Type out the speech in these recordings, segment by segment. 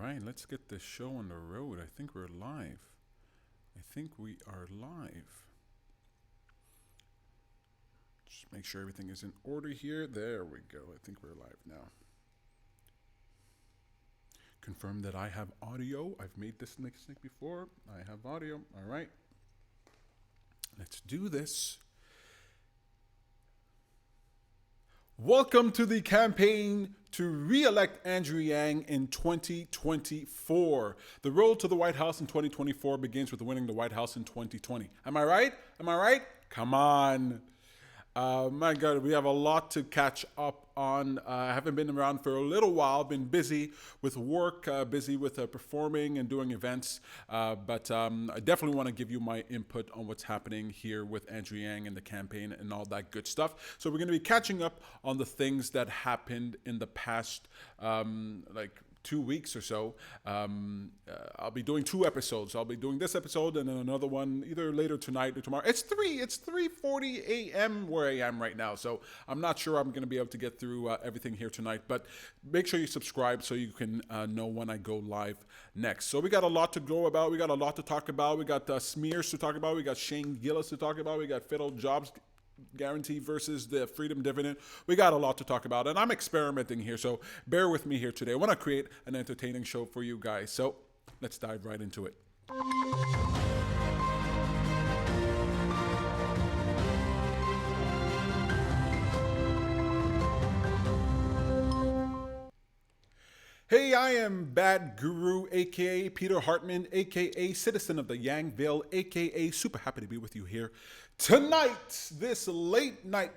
right, let's get this show on the road. I think we're live. I think we are live. Just make sure everything is in order here. There we go. I think we're live now. Confirm that I have audio. I've made this mistake before. I have audio. All right. Let's do this. Welcome to the campaign to re-elect Andrew Yang in 2024. The road to the White House in 2024 begins with winning the White House in 2020. Am I right? Am I right? Come on. My God, we have a lot to catch up on. I haven't been around for a little while. Been busy with work, busy with performing and doing events. But I definitely want to give you my input on what's happening here with Andrew Yang and the campaign and all that good stuff. So we're going to be catching up on the things that happened in the past, 2 weeks or so. I'll be doing 2 episodes. I'll be doing this episode and then another one either later tonight or tomorrow. It's 3:40 a.m. where I am right now, so I'm not sure I'm going to be able to get through everything here tonight. But make sure you subscribe so you can know when I go live next. So we got a lot to go about. We got a lot to talk about. We got smears to talk about. We got Shane Gillis to talk about. We got federal jobs guarantee versus the Freedom Dividend. We got a lot to talk about, and I'm experimenting here, so bear with me here today. I want to create an entertaining show for you guys, so let's dive right into it. Hey, I am Bad Guru, aka Peter Hartman, aka Citizen of the Yangville, aka super happy to be with you here tonight, this late night.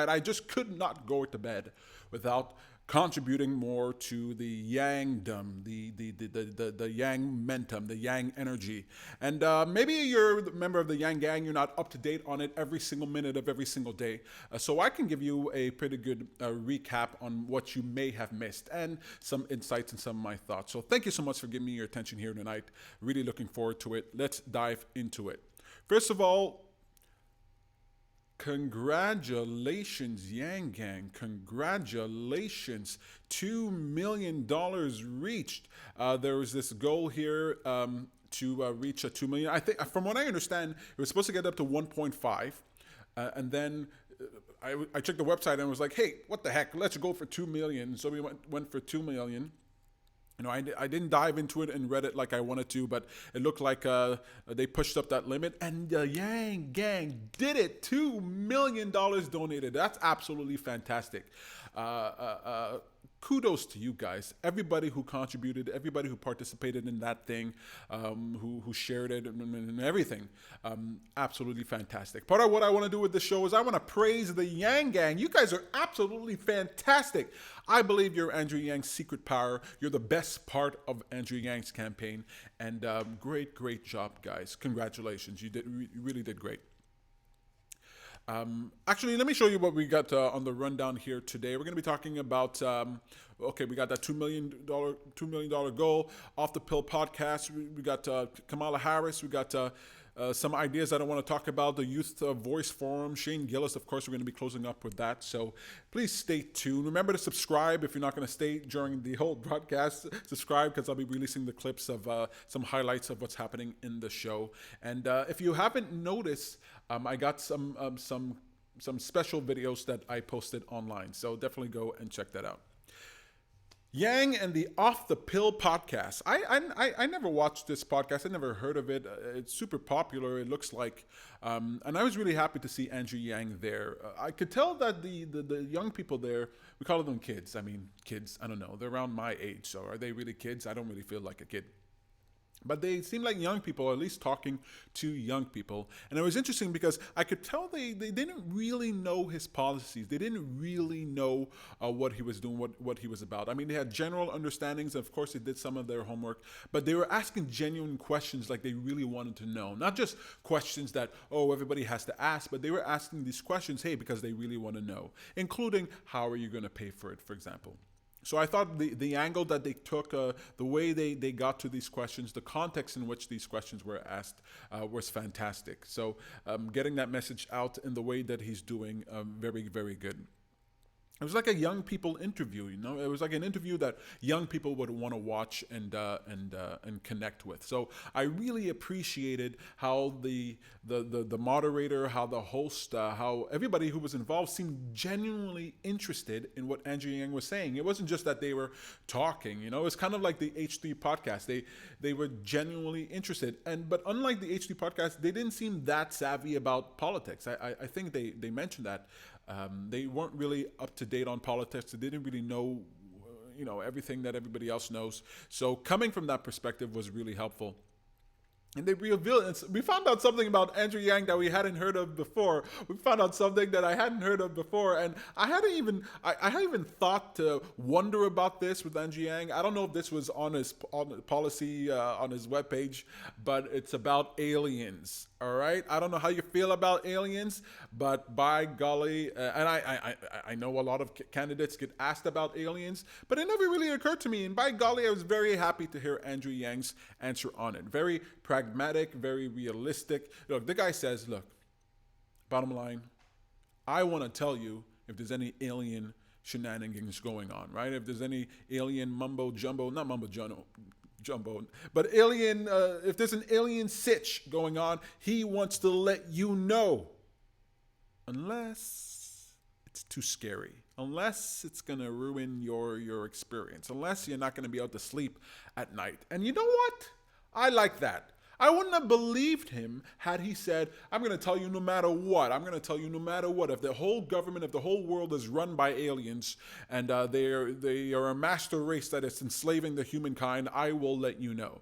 I just could not go to bed without contributing more to the Yangdom, the Yang mentum, the Yang energy. And maybe you're a member of the Yang gang, you're not up to date on it every single minute of every single day. So I can give you a pretty good recap on what you may have missed and some insights and some of my thoughts. So thank you so much for giving me your attention here tonight. Really looking forward to it. Let's dive into it. First of all, congratulations, Yang Gang. Congratulations. $2 million reached. There was this goal here to reach a 2 million. I think, from what I understand, it was supposed to get up to 1.5. And then I checked the website and was like, hey, what the heck? Let's go for 2 million. So we went for 2 million. You know, I didn't dive into it and read it like I wanted to, but it looked like they pushed up that limit, and the Yang Gang did it. $2 million donated. That's absolutely fantastic. Kudos to you guys, everybody who contributed, everybody who participated in that thing, who shared it and everything. Absolutely fantastic. Part of what I want to do with this show is I want to praise the Yang Gang. You guys are absolutely fantastic. I believe you're Andrew Yang's secret power. You're the best part of Andrew Yang's campaign. And great job, guys. Congratulations. You really did great. Actually, let me show you what we got on the rundown here today. We're going to be talking about, we got that $2 million goal, Off the Pill podcast. We got Kamala Harris. We got some ideas that I want to talk about, the Youth Voice Forum, Shane Gillis. Of course, we're going to be closing up with that. So please stay tuned. Remember to subscribe if you're not going to stay during the whole broadcast. Subscribe because I'll be releasing the clips of some highlights of what's happening in the show. And if you haven't noticed, I got some special videos that I posted online. So definitely go and check that out. Yang and the Off the Pill podcast. I never watched this podcast. I never heard of it. It's super popular, it looks like. And I was really happy to see Andrew Yang there. I could tell that the young people there, we call them kids. I mean, kids, I don't know. They're around my age. So are they really kids? I don't really feel like a kid. But they seem like young people, or at least talking to young people. And it was interesting because I could tell they didn't really know his policies. They didn't really know what he was doing, what he was about. I mean, they had general understandings. Of course, they did some of their homework. But they were asking genuine questions like they really wanted to know. Not just questions that, everybody has to ask. But they were asking these questions, because they really want to know. Including, how are you going to pay for it, for example. So I thought the angle that they took, the way they got to these questions, the context in which these questions were asked was fantastic. So getting that message out in the way that he's doing, very, very good. it was like a young people interview. It was like an interview that young people would want to watch and connect with. So I really appreciated how the moderator, how the host, how everybody who was involved seemed genuinely interested in what Andrew Yang was saying. It wasn't just that they were talking. It's kind of like the H3 podcast. They were genuinely interested, but unlike the H3 podcast, they didn't seem that savvy about politics. I think they mentioned that. They weren't really up to date on politics. They didn't really know, everything that everybody else knows. So coming from that perspective was really helpful. And we found out something about Andrew Yang that we hadn't heard of before. We found out something that I hadn't heard of before, and I hadn't even thought to wonder about this with Andrew Yang. I don't know if this was on his policy on his webpage, but it's about aliens. All right, I don't know how you feel about aliens, but by golly, and I know a lot of candidates get asked about aliens, but it never really occurred to me. And by golly, I was very happy to hear Andrew Yang's answer on it. Very pragmatic, very realistic. Look, the guy says, look, bottom line, I want to tell you if there's any alien shenanigans going on, right? If there's any alien mumbo jumbo, not mumbo jumbo, but alien, if there's an alien sitch going on, he wants to let you know. Unless it's too scary. Unless it's going to ruin your experience. Unless you're not going to be able to sleep at night. And you know what? I like that. I wouldn't have believed him had he said, I'm going to tell you no matter what. I'm going to tell you no matter what. If the whole government, if the whole world is run by aliens and they are a master race that is enslaving the humankind, I will let you know.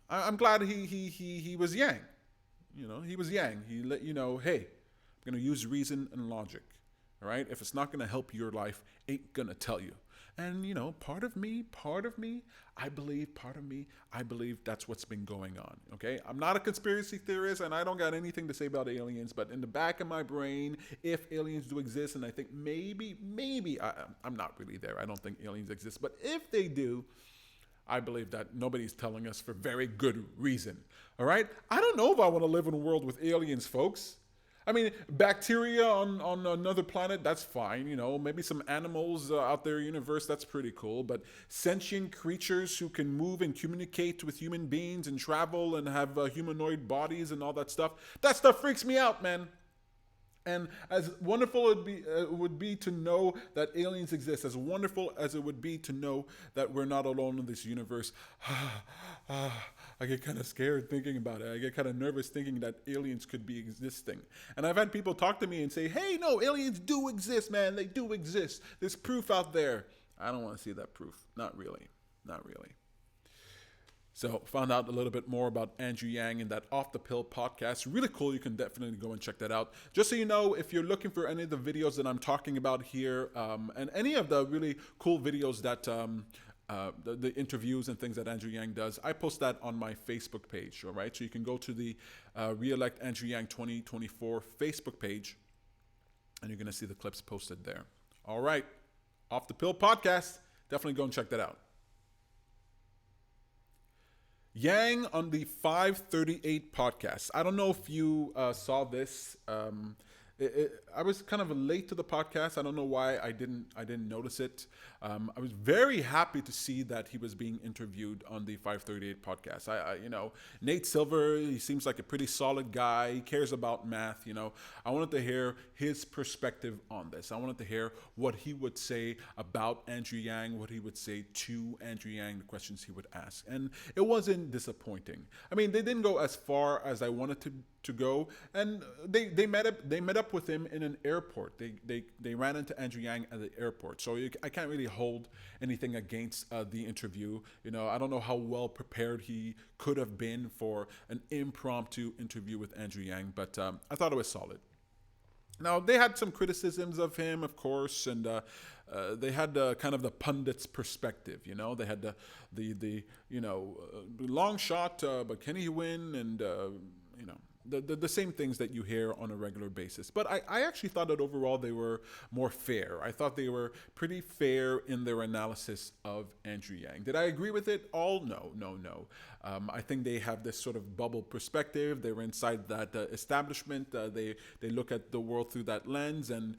I'm glad he was Yang. He was Yang. He let you know, hey, I'm going to use reason and logic. All right? If it's not going to help your life, ain't going to tell you. And, part of me, I believe that's what's been going on, okay? I'm not a conspiracy theorist, and I don't got anything to say about aliens, but in the back of my brain, if aliens do exist, and I think maybe, I'm not really there. I don't think aliens exist, but if they do, I believe that nobody's telling us for very good reason, all right? I don't know if I want to live in a world with aliens, folks. I mean, bacteria on another planet, that's fine, maybe some animals out there in the universe, that's pretty cool, but sentient creatures who can move and communicate with human beings and travel and have humanoid bodies and all that stuff freaks me out, man. And as wonderful it would be to know that aliens exist, as wonderful as it would be to know that we're not alone in this universe, I get kind of scared thinking about it. I get kind of nervous thinking that aliens could be existing. And I've had people talk to me and say, hey, no, aliens do exist, man. They do exist. There's proof out there. I don't want to see that proof. Not really. Not really. So found out a little bit more about Andrew Yang in that Off the Pill podcast. Really cool. You can definitely go and check that out. Just so you know, if you're looking for any of the videos that I'm talking about here and any of the really cool videos that the interviews and things that Andrew Yang does, I post that on my Facebook page. All right. So you can go to the Re-elect Andrew Yang 2024 Facebook page and you're going to see the clips posted there. All right. Off the Pill podcast. Definitely go and check that out. Yang on the 538 podcast. I don't know if you saw this. I was kind of late to the podcast. I don't know why I didn't notice it. I was very happy to see that he was being interviewed on the 538 podcast. Nate Silver, he seems like a pretty solid guy. He cares about math. I wanted to hear his perspective on this. I wanted to hear what he would say about Andrew Yang, what he would say to Andrew Yang, the questions he would ask. And it wasn't disappointing. I mean, they didn't go as far as I wanted to go, and they met up with him in an airport. They ran into Andrew Yang at the airport, so I can't really hold anything against the interview. I don't know how well prepared he could have been for an impromptu interview with Andrew Yang, but I thought it was solid. Now, they had some criticisms of him, of course, and they had kind of the pundit's perspective. They had the long shot, but can he win? And the same things that you hear on a regular basis. But I actually thought that overall they were more fair. I thought they were pretty fair in their analysis of Andrew Yang. Did I agree with it all? No. I think they have this sort of bubble perspective. They're inside that establishment. They look at the world through that lens, and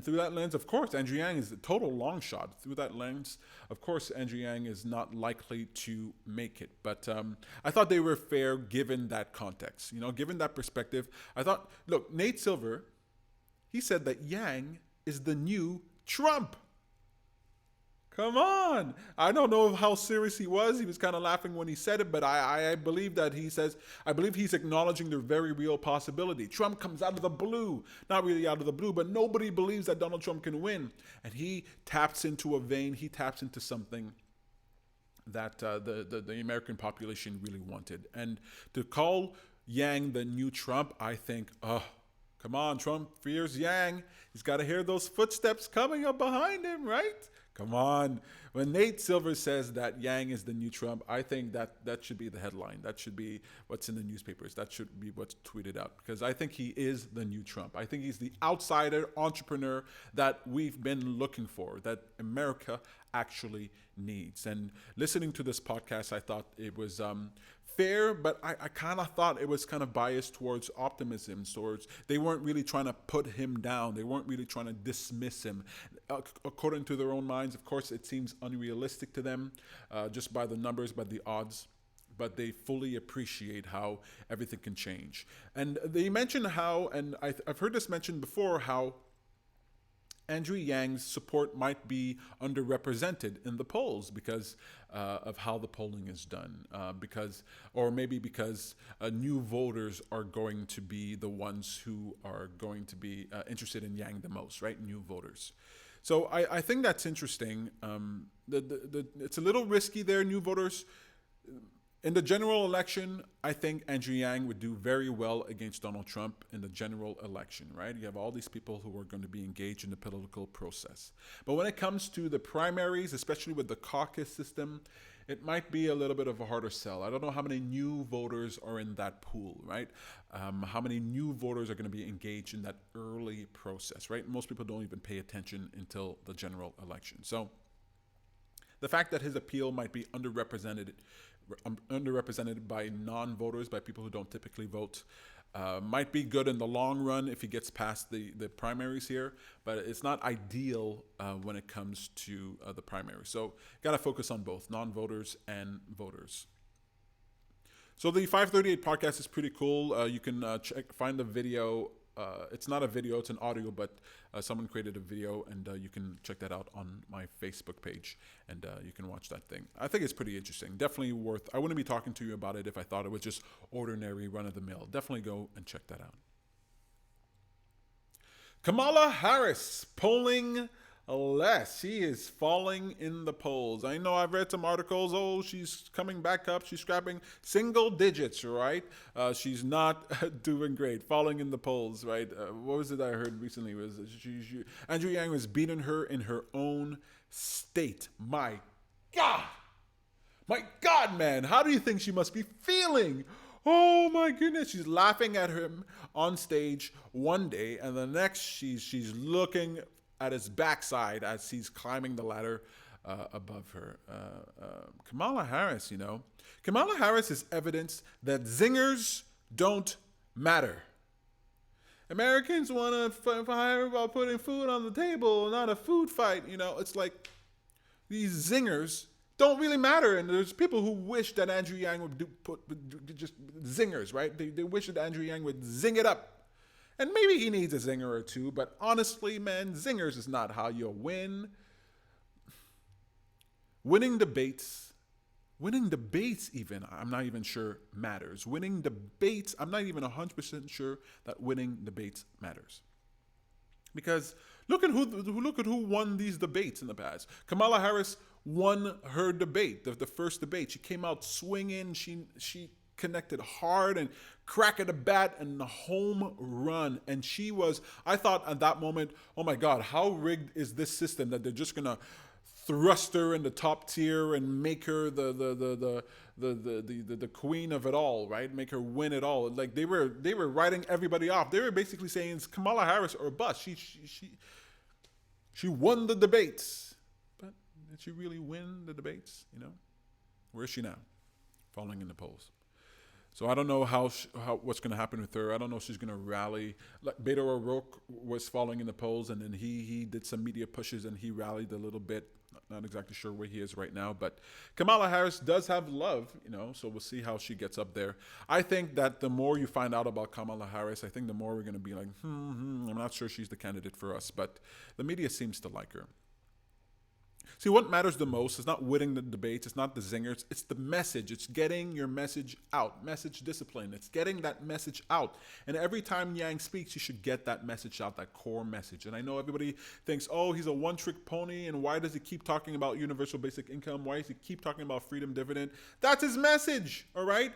through that lens, of course, Andrew Yang is a total long shot. Through that lens, of course, Andrew Yang is not likely to make it. But I thought they were fair given that context. Given that perspective, I thought, look, Nate Silver, he said that Yang is the new Trump. Come on. I don't know how serious he was. He was kind of laughing when he said it, but I believe that I believe he's acknowledging the very real possibility. Trump comes out of the blue. Not really out of the blue, but nobody believes that Donald Trump can win. And he taps into a vein. He taps into something that the American population really wanted. And to call Yang the new Trump, I think, come on, Trump fears Yang. He's got to hear those footsteps coming up behind him, right? Come on. When Nate Silver says that Yang is the new Trump, I think that should be the headline. That should be what's in the newspapers. That should be what's tweeted out, because I think he is the new Trump. I think he's the outsider entrepreneur that we've been looking for, that America actually needs. And listening to this podcast, I thought it was fair, but I kind of thought it was kind of biased towards optimism, towards they weren't really trying to put him down. They weren't really trying to dismiss him. According to their own minds, of course, it seems unrealistic to them, just by the numbers, by the odds, but they fully appreciate how everything can change. And they mentioned how, and I've heard this mentioned before, how Andrew Yang's support might be underrepresented in the polls because of how the polling is done, because new voters are going to be the ones who are going to be interested in Yang the most, right? New voters. So I think that's interesting. It's a little risky there, new voters. In the general election, I think Andrew Yang would do very well against Donald Trump in the general election, right? You have all these people who are going to be engaged in the political process. But when it comes to the primaries, especially with the caucus system, it might be a little bit of a harder sell. I don't know how many new voters are in that pool, right? How many new voters are going to be engaged in that early process, right? Most people don't even pay attention until the general election. So the fact that his appeal might be underrepresented by non-voters, by people who don't typically vote, might be good in the long run if he gets past the primaries here, but it's not ideal when it comes to the primaries. So got to focus on both non-voters and voters. So the 538 podcast is pretty cool. You can find the video. It's not a video, it's an audio, but someone created a video, and you can check that out on my Facebook page, and you can watch that thing. I think it's pretty interesting. Definitely worth. I wouldn't be talking to you about it if I thought it was just ordinary run-of-the-mill. Definitely go and check that out. Kamala Harris polling less. She is falling in the polls. I know I've read some articles. Oh, she's coming back up. She's scrapping single digits, right? She's not doing great. Falling in the polls, right? What was it I heard recently? Was Andrew Yang was beating her in her own state. My God, man. How do you think she must be feeling? Oh my goodness, she's laughing at him on stage one day, and the next she's looking at his backside as he's climbing the ladder above her. Kamala Harris, Kamala Harris is evidence that zingers don't matter. Americans want to fight about putting food on the table, not a food fight. It's like these zingers don't really matter. And there's people who wish that Andrew Yang would put just zingers, right? They wish that Andrew Yang would zing it up. And maybe he needs a zinger or two, but honestly, man, zingers is not how you win. Winning debates even, I'm not even sure matters. Winning debates, I'm not even 100% sure that winning debates matters. Because look at who won these debates in the past. Kamala Harris won her debate, the first debate. She came out swinging. She connected hard and crack at the bat and the home run. And I thought at that moment, oh my God, how rigged is this system that they're just gonna thrust her in the top tier and make her the queen of it all, right? Make her win it all. Like they were writing everybody off. They were basically saying it's Kamala Harris or bust. She won the debates, but did she really win the debates? Where is she now? falling in the polls. So I don't know how what's going to happen with her. I don't know if she's going to rally. Like Beto O'Rourke was falling in the polls, and then he did some media pushes and he rallied a little bit. Not exactly sure where he is right now, but Kamala Harris does have love, so we'll see how she gets up there. I think that the more you find out about Kamala Harris, I think the more we're going to be like, I'm not sure she's the candidate for us, but the media seems to like her. See, what matters the most is not winning the debates, it's not the zingers, it's the message. It's getting your message out. Message discipline. It's getting that message out. And every time Yang speaks, you should get that message out, that core message. And I know everybody thinks, oh, he's a one-trick pony, and why does he keep talking about universal basic income? Why does he keep talking about freedom dividend? That's his message, all right?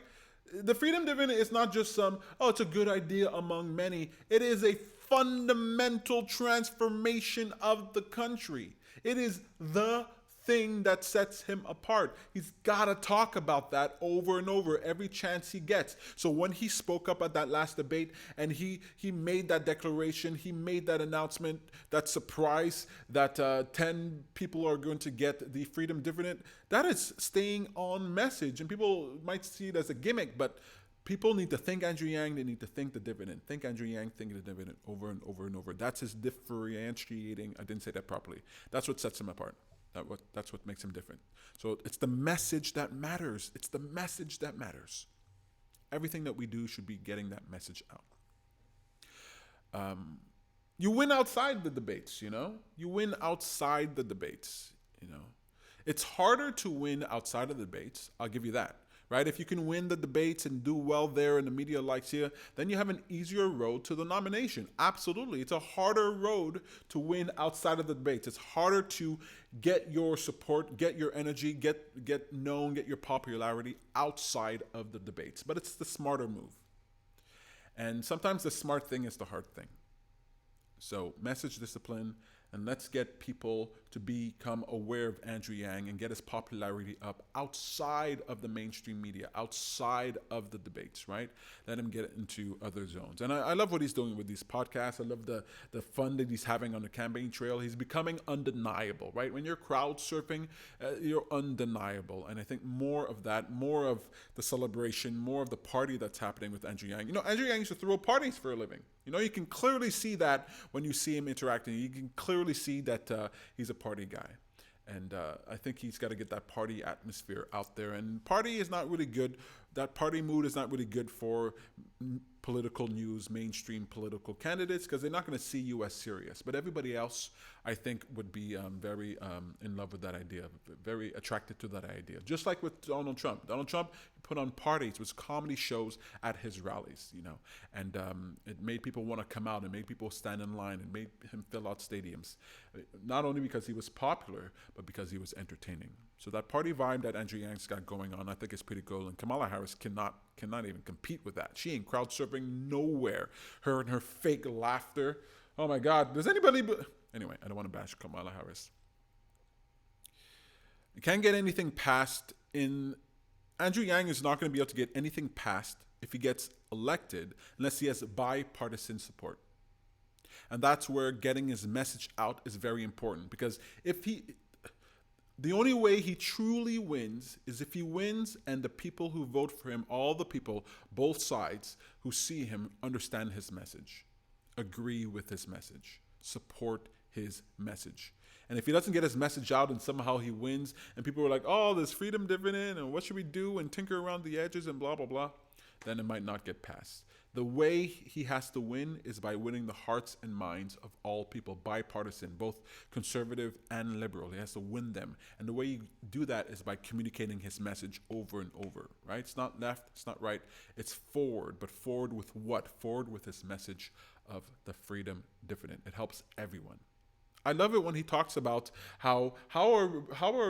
The freedom dividend is not just it's a good idea among many. It is a fundamental transformation of the country. It is the thing that sets him apart. He's got to talk about that over and over every chance he gets. So when he spoke up at that last debate and he made that declaration, he made that announcement, that surprise that 10 people are going to get the freedom dividend, that is staying on message. And people might see it as a gimmick, but people need to think Andrew Yang, they need to think the dividend. Think Andrew Yang, think the dividend over and over and over. That's his differentiating. I didn't say that properly. That's what sets him apart. That's what makes him different. So it's the message that matters. It's the message that matters. Everything that we do should be getting that message out. You win outside the debates, You win outside the debates, It's harder to win outside of the debates. I'll give you that. Right? If you can win the debates and do well there and the media likes you, then you have an easier road to the nomination. Absolutely. It's a harder road to win outside of the debates. It's harder to get your support, get your energy, get known, get your popularity outside of the debates. But it's the smarter move. And sometimes the smart thing is the hard thing. So message discipline, and let's get people to become aware of Andrew Yang and get his popularity up outside of the mainstream media, outside of the debates, right? Let him get into other zones. And I love what he's doing with these podcasts. I love the fun that he's having on the campaign trail. He's becoming undeniable, right? When you're crowd surfing, you're undeniable. And I think more of that, more of the celebration, more of the party that's happening with Andrew Yang. Andrew Yang used to throw parties for a living. You can clearly see that when you see him interacting. You can clearly see that he's a party guy. And I think he's got to get that party atmosphere out there. And party is not really good. That party mood is not really good for political news, mainstream political candidates, because they're not going to see you as serious. But everybody else, I think, would be very in love with that idea, very attracted to that idea. Just like with Donald Trump. Donald Trump put on parties with comedy shows at his rallies, and it made people want to come out and made people stand in line and made him fill out stadiums, not only because he was popular, but because he was entertaining. So that party vibe that Andrew Yang's got going on, I think is pretty cool. And Kamala Harris cannot even compete with that. She ain't crowd surfing nowhere. Her and her fake laughter. Oh my God, does anybody... Anyway, I don't want to bash Kamala Harris. You can't get anything passed in... Andrew Yang is not going to be able to get anything passed if he gets elected unless he has bipartisan support. And that's where getting his message out is very important, because the only way he truly wins is if he wins and the people who vote for him, all the people, both sides who see him, understand his message, agree with his message, support his message. And if he doesn't get his message out and somehow he wins and people are like, oh, there's freedom dividend and what should we do and tinker around the edges and blah, blah, blah, then it might not get passed. The way he has to win is by winning the hearts and minds of all people, bipartisan, both conservative and liberal. He has to win them. And the way you do that is by communicating his message over and over, right? It's not left, it's not right, it's forward. But forward with what? Forward with his message of the freedom dividend. It helps everyone. I love it when he talks about how are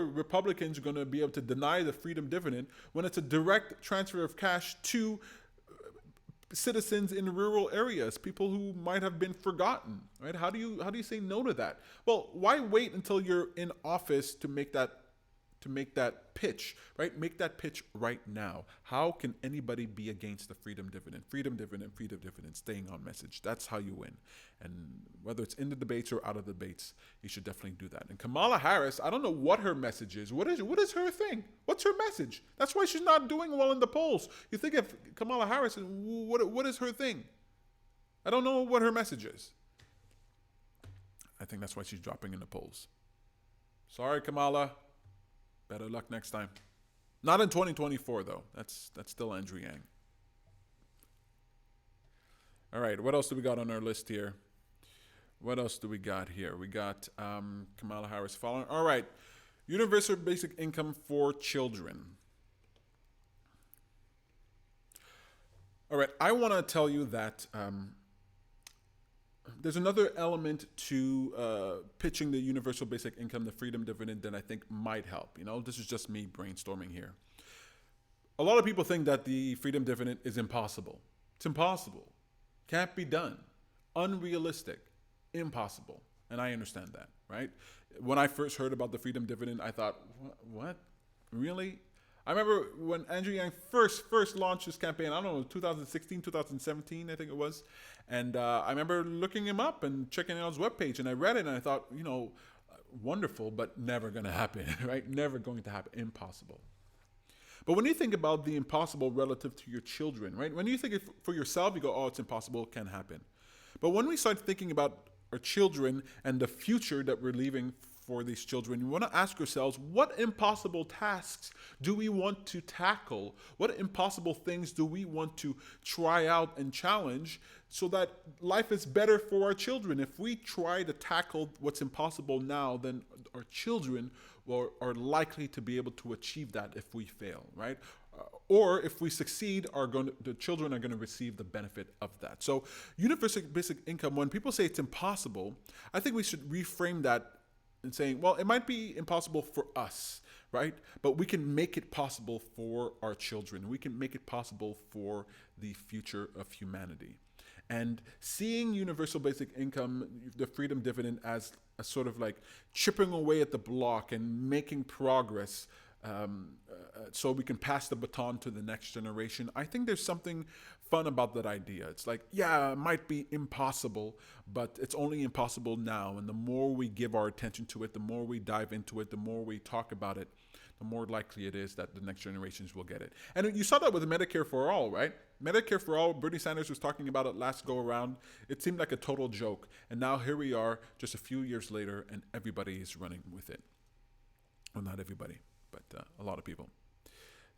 Republicans going to be able to deny the freedom dividend when it's a direct transfer of cash to citizens in rural areas, people who might have been forgotten, right? How do you say no to that? Well, why wait until you're in office to make that to make that pitch, right? Make that pitch right now. How can anybody be against the freedom dividend? Freedom dividend, freedom dividend, staying on message. That's how you win. And whether it's in the debates or out of the debates, you should definitely do that. And Kamala Harris, I don't know what her message is. What is her thing? What's her message? That's why she's not doing well in the polls. You think of Kamala Harris, what is her thing? I don't know what her message is. I think that's why she's dropping in the polls. Sorry, Kamala. Better luck next time. Not in 2024, though. That's still Andrew Yang. All right, what else do we got on our list here? What else do we got here? We got Kamala Harris following. All right, universal basic income for children. All right, I want to tell you that there's another element to pitching the universal basic income, the freedom dividend, that I think might help. This is just me brainstorming here. A lot of people think that the freedom dividend is impossible. It's impossible. Can't be done. Unrealistic. Impossible. And I understand that, right? When I first heard about the freedom dividend, I thought, what? Really? I remember when Andrew Yang first launched his campaign, I don't know, 2016, 2017, I think it was. And I remember looking him up and checking out his webpage, and I read it and I thought, wonderful, but never going to happen, right? Never going to happen. Impossible. But when you think about the impossible relative to your children, right? When you think it for yourself, you go, oh, it's impossible, it can't happen. But when we start thinking about our children and the future that we're leaving for these children, you want to ask yourselves, what impossible tasks do we want to tackle? What impossible things do we want to try out and challenge so that life is better for our children? If we try to tackle what's impossible now, then our children are likely to be able to achieve that if we fail, right? Or if we succeed, the children are going to receive the benefit of that. So universal basic income, when people say it's impossible, I think we should reframe that and saying, well, it might be impossible for us, right? But we can make it possible for our children. We can make it possible for the future of humanity. And seeing universal basic income, the freedom dividend, as a sort of like chipping away at the block and making progress so we can pass the baton to the next generation. I think there's something fun about that idea. It's like, yeah, it might be impossible, but it's only impossible now. And the more we give our attention to it, the more we dive into it, the more we talk about it, the more likely it is that the next generations will get it. And you saw that with Medicare for All, right? Medicare for All, Bernie Sanders was talking about it last go around. It seemed like a total joke. And now here we are just a few years later and everybody is running with it. Well, not everybody, but a lot of people.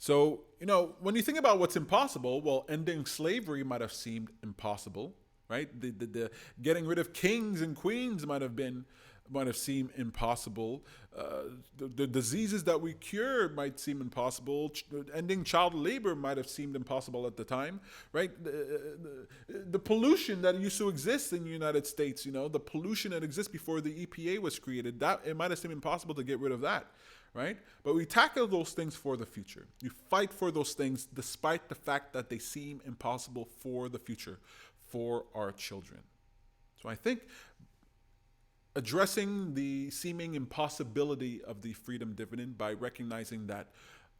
So, when you think about what's impossible, well, ending slavery might have seemed impossible, right? The getting rid of kings and queens might have seemed impossible. The diseases that we cure might seem impossible. Ending child labor might have seemed impossible at the time, right? The pollution that used to exist in the United States, the pollution that exists before the EPA was created, that it might have seemed impossible to get rid of that, right? But we tackle those things for the future. You fight for those things despite the fact that they seem impossible for the future, for our children. So I think addressing the seeming impossibility of the freedom dividend by recognizing that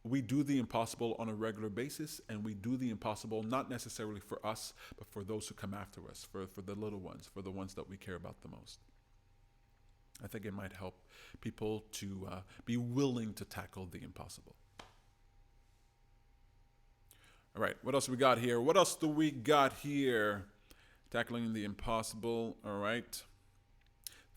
we do the impossible on a regular basis, and we do the impossible not necessarily for us, but for those who come after us, for the little ones, for the ones that we care about the most. I think it might help people to be willing to tackle the impossible. All right, what else we got here? What else do we got here? Tackling the impossible, all right.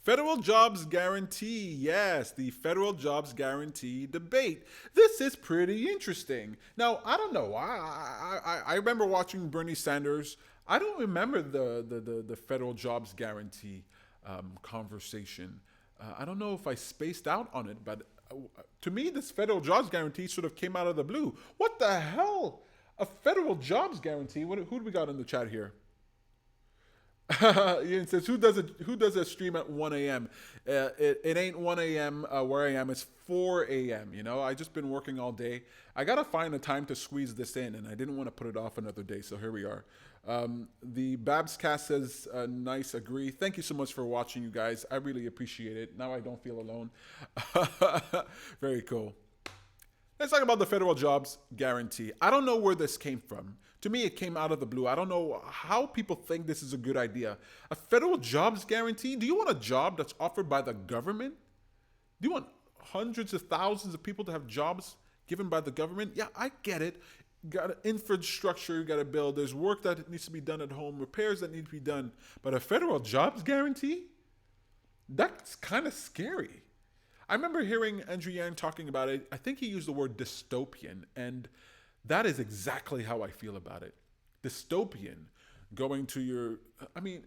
Federal jobs guarantee. Yes, the federal jobs guarantee debate. This is pretty interesting. Now, I don't know. I remember watching Bernie Sanders. I don't remember the federal jobs guarantee conversation. I don't know if I spaced out on it, but to me, this federal jobs guarantee sort of came out of the blue. What the hell? A federal jobs guarantee? Who do we got in the chat here? Ian says, who does a stream at 1 a.m.? It ain't 1 a.m. Where I am. It's 4 a.m. I just been working all day. I got to find a time to squeeze this in, and I didn't want to put it off another day, so here we are. The Babscast says, nice, agree. Thank you so much for watching, you guys. I really appreciate it. Now I don't feel alone. Very cool. Let's talk about the federal jobs guarantee. I don't know where this came from. To me, it came out of the blue. I don't know how people think this is a good idea. A federal jobs guarantee? Do you want a job that's offered by the government? Do you want hundreds of thousands of people to have jobs given by the government? Yeah, I get it. You got infrastructure you got to build. There's work that needs to be done at home, repairs that need to be done. But a federal jobs guarantee? That's kind of scary. I remember hearing Andrew Yang talking about it. I think he used the word dystopian, and that is exactly how I feel about it. Dystopian, going to your, I mean,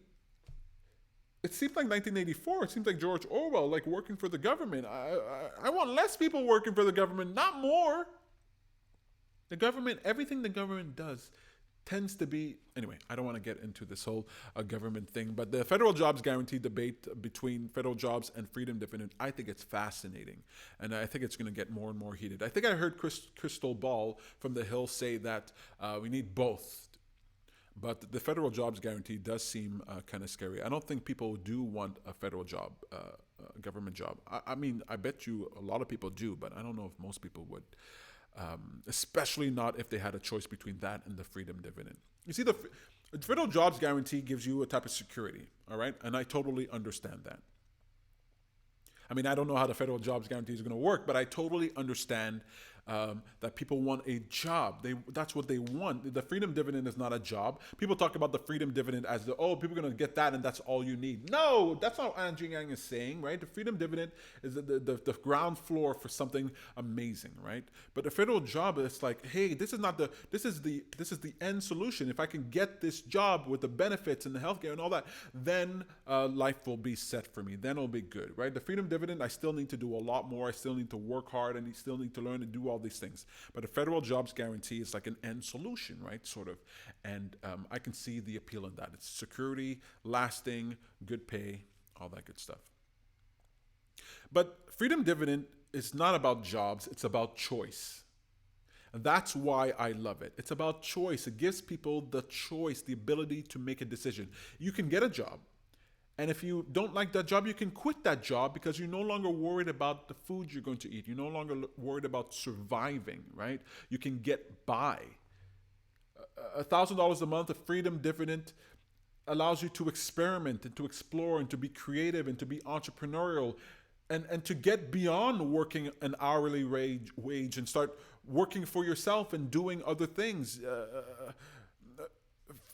it seems like 1984. It seems like George Orwell, like working for the government. I want less people working for the government, not more. The government, everything the government does tends to be, anyway, I don't want to get into this whole government thing, but the federal jobs guarantee debate between federal jobs and Freedom Dividend, I think it's fascinating. And I think it's going to get more and more heated. I think I heard Crystal Ball from the Hill say that we need both. But the federal jobs guarantee does seem kind of scary. I don't think people do want a federal job, a government job. I mean, I bet you a lot of people do, but I don't know if most people would. Especially not if they had a choice between that and the Freedom Dividend. You see, the federal jobs guarantee gives you a type of security, all right? And I totally understand that. I mean, I don't know how the federal jobs guarantee is going to work, but I totally understand that people want a job. That's what they want. The Freedom Dividend is not a job. People talk about the Freedom Dividend as people are going to get that and that's all you need. No, that's not what Andrew Yang is saying, right? The Freedom Dividend is the ground floor for something amazing, right? But the federal job is like, hey, this is the end solution. If I can get this job with the benefits and the healthcare and all that, then life will be set for me. Then it'll be good, right? The Freedom Dividend, I still need to do a lot more. I still need to work hard and I still need to learn to do all these things. But a federal jobs guarantee is like an end solution, right? Sort of. And I can see the appeal in that. It's security, lasting, good pay, all that good stuff. But Freedom Dividend is not about jobs. It's about choice. And that's why I love it. It's about choice. It gives people the choice, the ability to make a decision. You can get a job. And if you don't like that job, you can quit that job because you're no longer worried about the food you're going to eat. You're no longer worried about surviving, right? You can get by. $1,000 a month of Freedom Dividend allows you to experiment and to explore and to be creative and to be entrepreneurial and to get beyond working an hourly wage and start working for yourself and doing other things.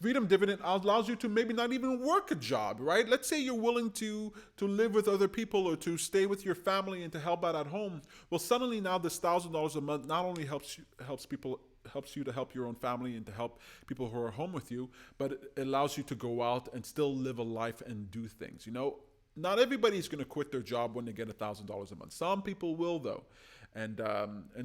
Freedom Dividend allows you to maybe not even work a job, right? Let's say you're willing to live with other people or to stay with your family and to help out at home. Well, suddenly now this $1,000 a month not only helps you to help your own family and to help people who are home with you, but it allows you to go out and still live a life and do things. You know, not everybody's going to quit their job when they get $1,000 a month. Some people will, though. And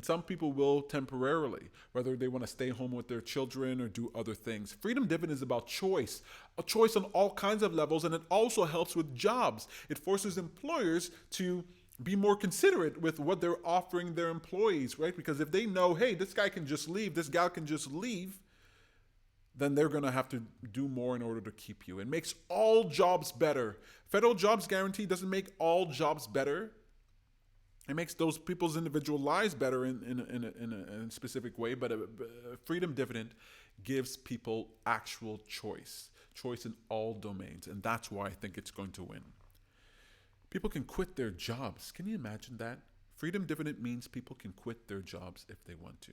some people will temporarily, whether they want to stay home with their children or do other things. Freedom Dividend is about choice, a choice on all kinds of levels, and it also helps with jobs. It forces employers to be more considerate with what they're offering their employees, right? Because if they know, hey, this guy can just leave, this gal can just leave, then they're going to have to do more in order to keep you. It makes all jobs better. Federal jobs guarantee doesn't make all jobs better. It makes those people's individual lives better in a specific way, but a Freedom Dividend gives people actual choice in all domains, and that's why I think it's going to win. People can quit their jobs. Can you imagine that? Freedom Dividend means people can quit their jobs if they want to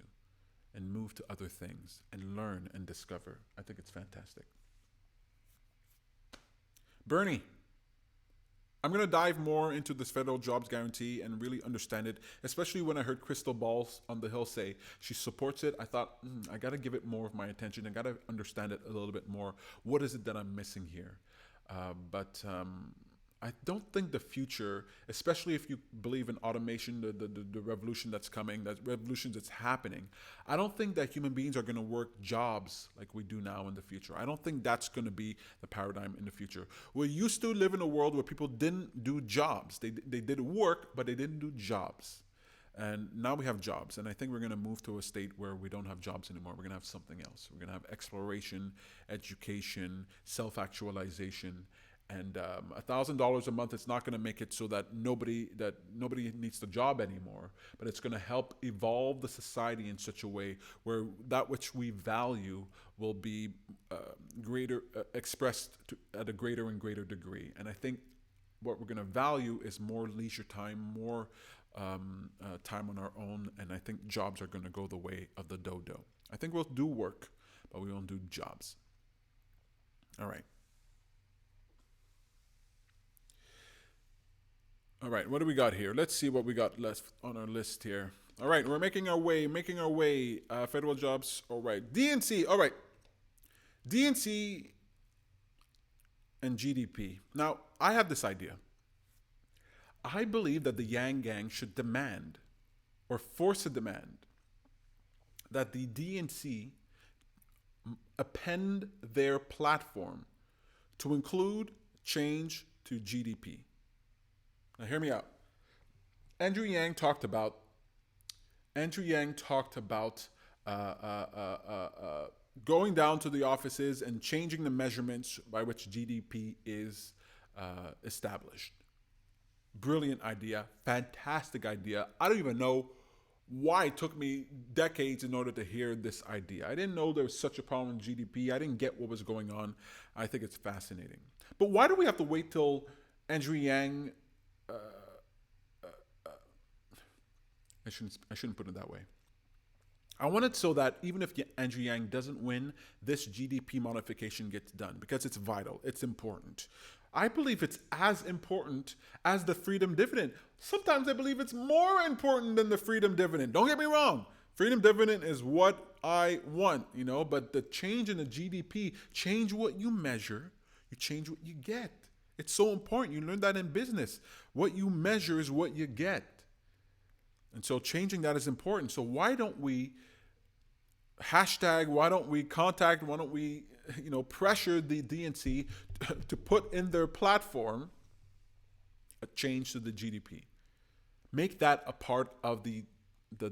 and move to other things and learn and discover. I think it's fantastic. Bernie, I'm going to dive more into this federal jobs guarantee and really understand it, especially when I heard Crystal Ball on the Hill say she supports it. I thought, I got to give it more of my attention. I got to understand it a little bit more. What is it that I'm missing here? But I don't think the future, especially if you believe in automation, the revolution that's coming, that revolution that's happening, I don't think that human beings are going to work jobs like we do now in the future. I don't think that's going to be the paradigm in the future. We used to live in a world where people didn't do jobs. They did work, but they didn't do jobs. And now we have jobs. And I think we're going to move to a state where we don't have jobs anymore. We're going to have something else. We're going to have exploration, education, self-actualization, And $1,000 a month is not going to make it so that nobody needs the job anymore. But it's going to help evolve the society in such a way where that which we value will be greater expressed at a greater and greater degree. And I think what we're going to value is more leisure time, more time on our own. And I think jobs are going to go the way of the dodo. I think we'll do work, but we won't do jobs. All right. All right, what do we got here? Let's see what we got left on our list here. All right, we're making our way. Federal jobs. All right, DNC. All right, DNC and GDP. Now, I have this idea. I believe that the Yang Gang should demand, or force a demand, that the DNC append their platform to include change to GDP. Now, hear me out. Andrew Yang talked about going down to the offices and changing the measurements by which GDP is established. Brilliant idea, fantastic idea. I don't even know why it took me decades in order to hear this idea. I didn't know there was such a problem in GDP. I didn't get what was going on. I think it's fascinating. But why do we have to wait till Andrew Yang? I shouldn't put it that way. I want it so that even if Andrew Yang doesn't win, this GDP modification gets done because it's vital. It's important. I believe it's as important as the Freedom Dividend. Sometimes I believe it's more important than the Freedom Dividend. Don't get me wrong. Freedom Dividend is what I want, but the change in the GDP, change what you measure, you change what you get. It's so important. You learn that in business. What you measure is what you get. And so changing that is important. So why don't we why don't we pressure the DNC to put in their platform a change to the GDP? Make that a part of the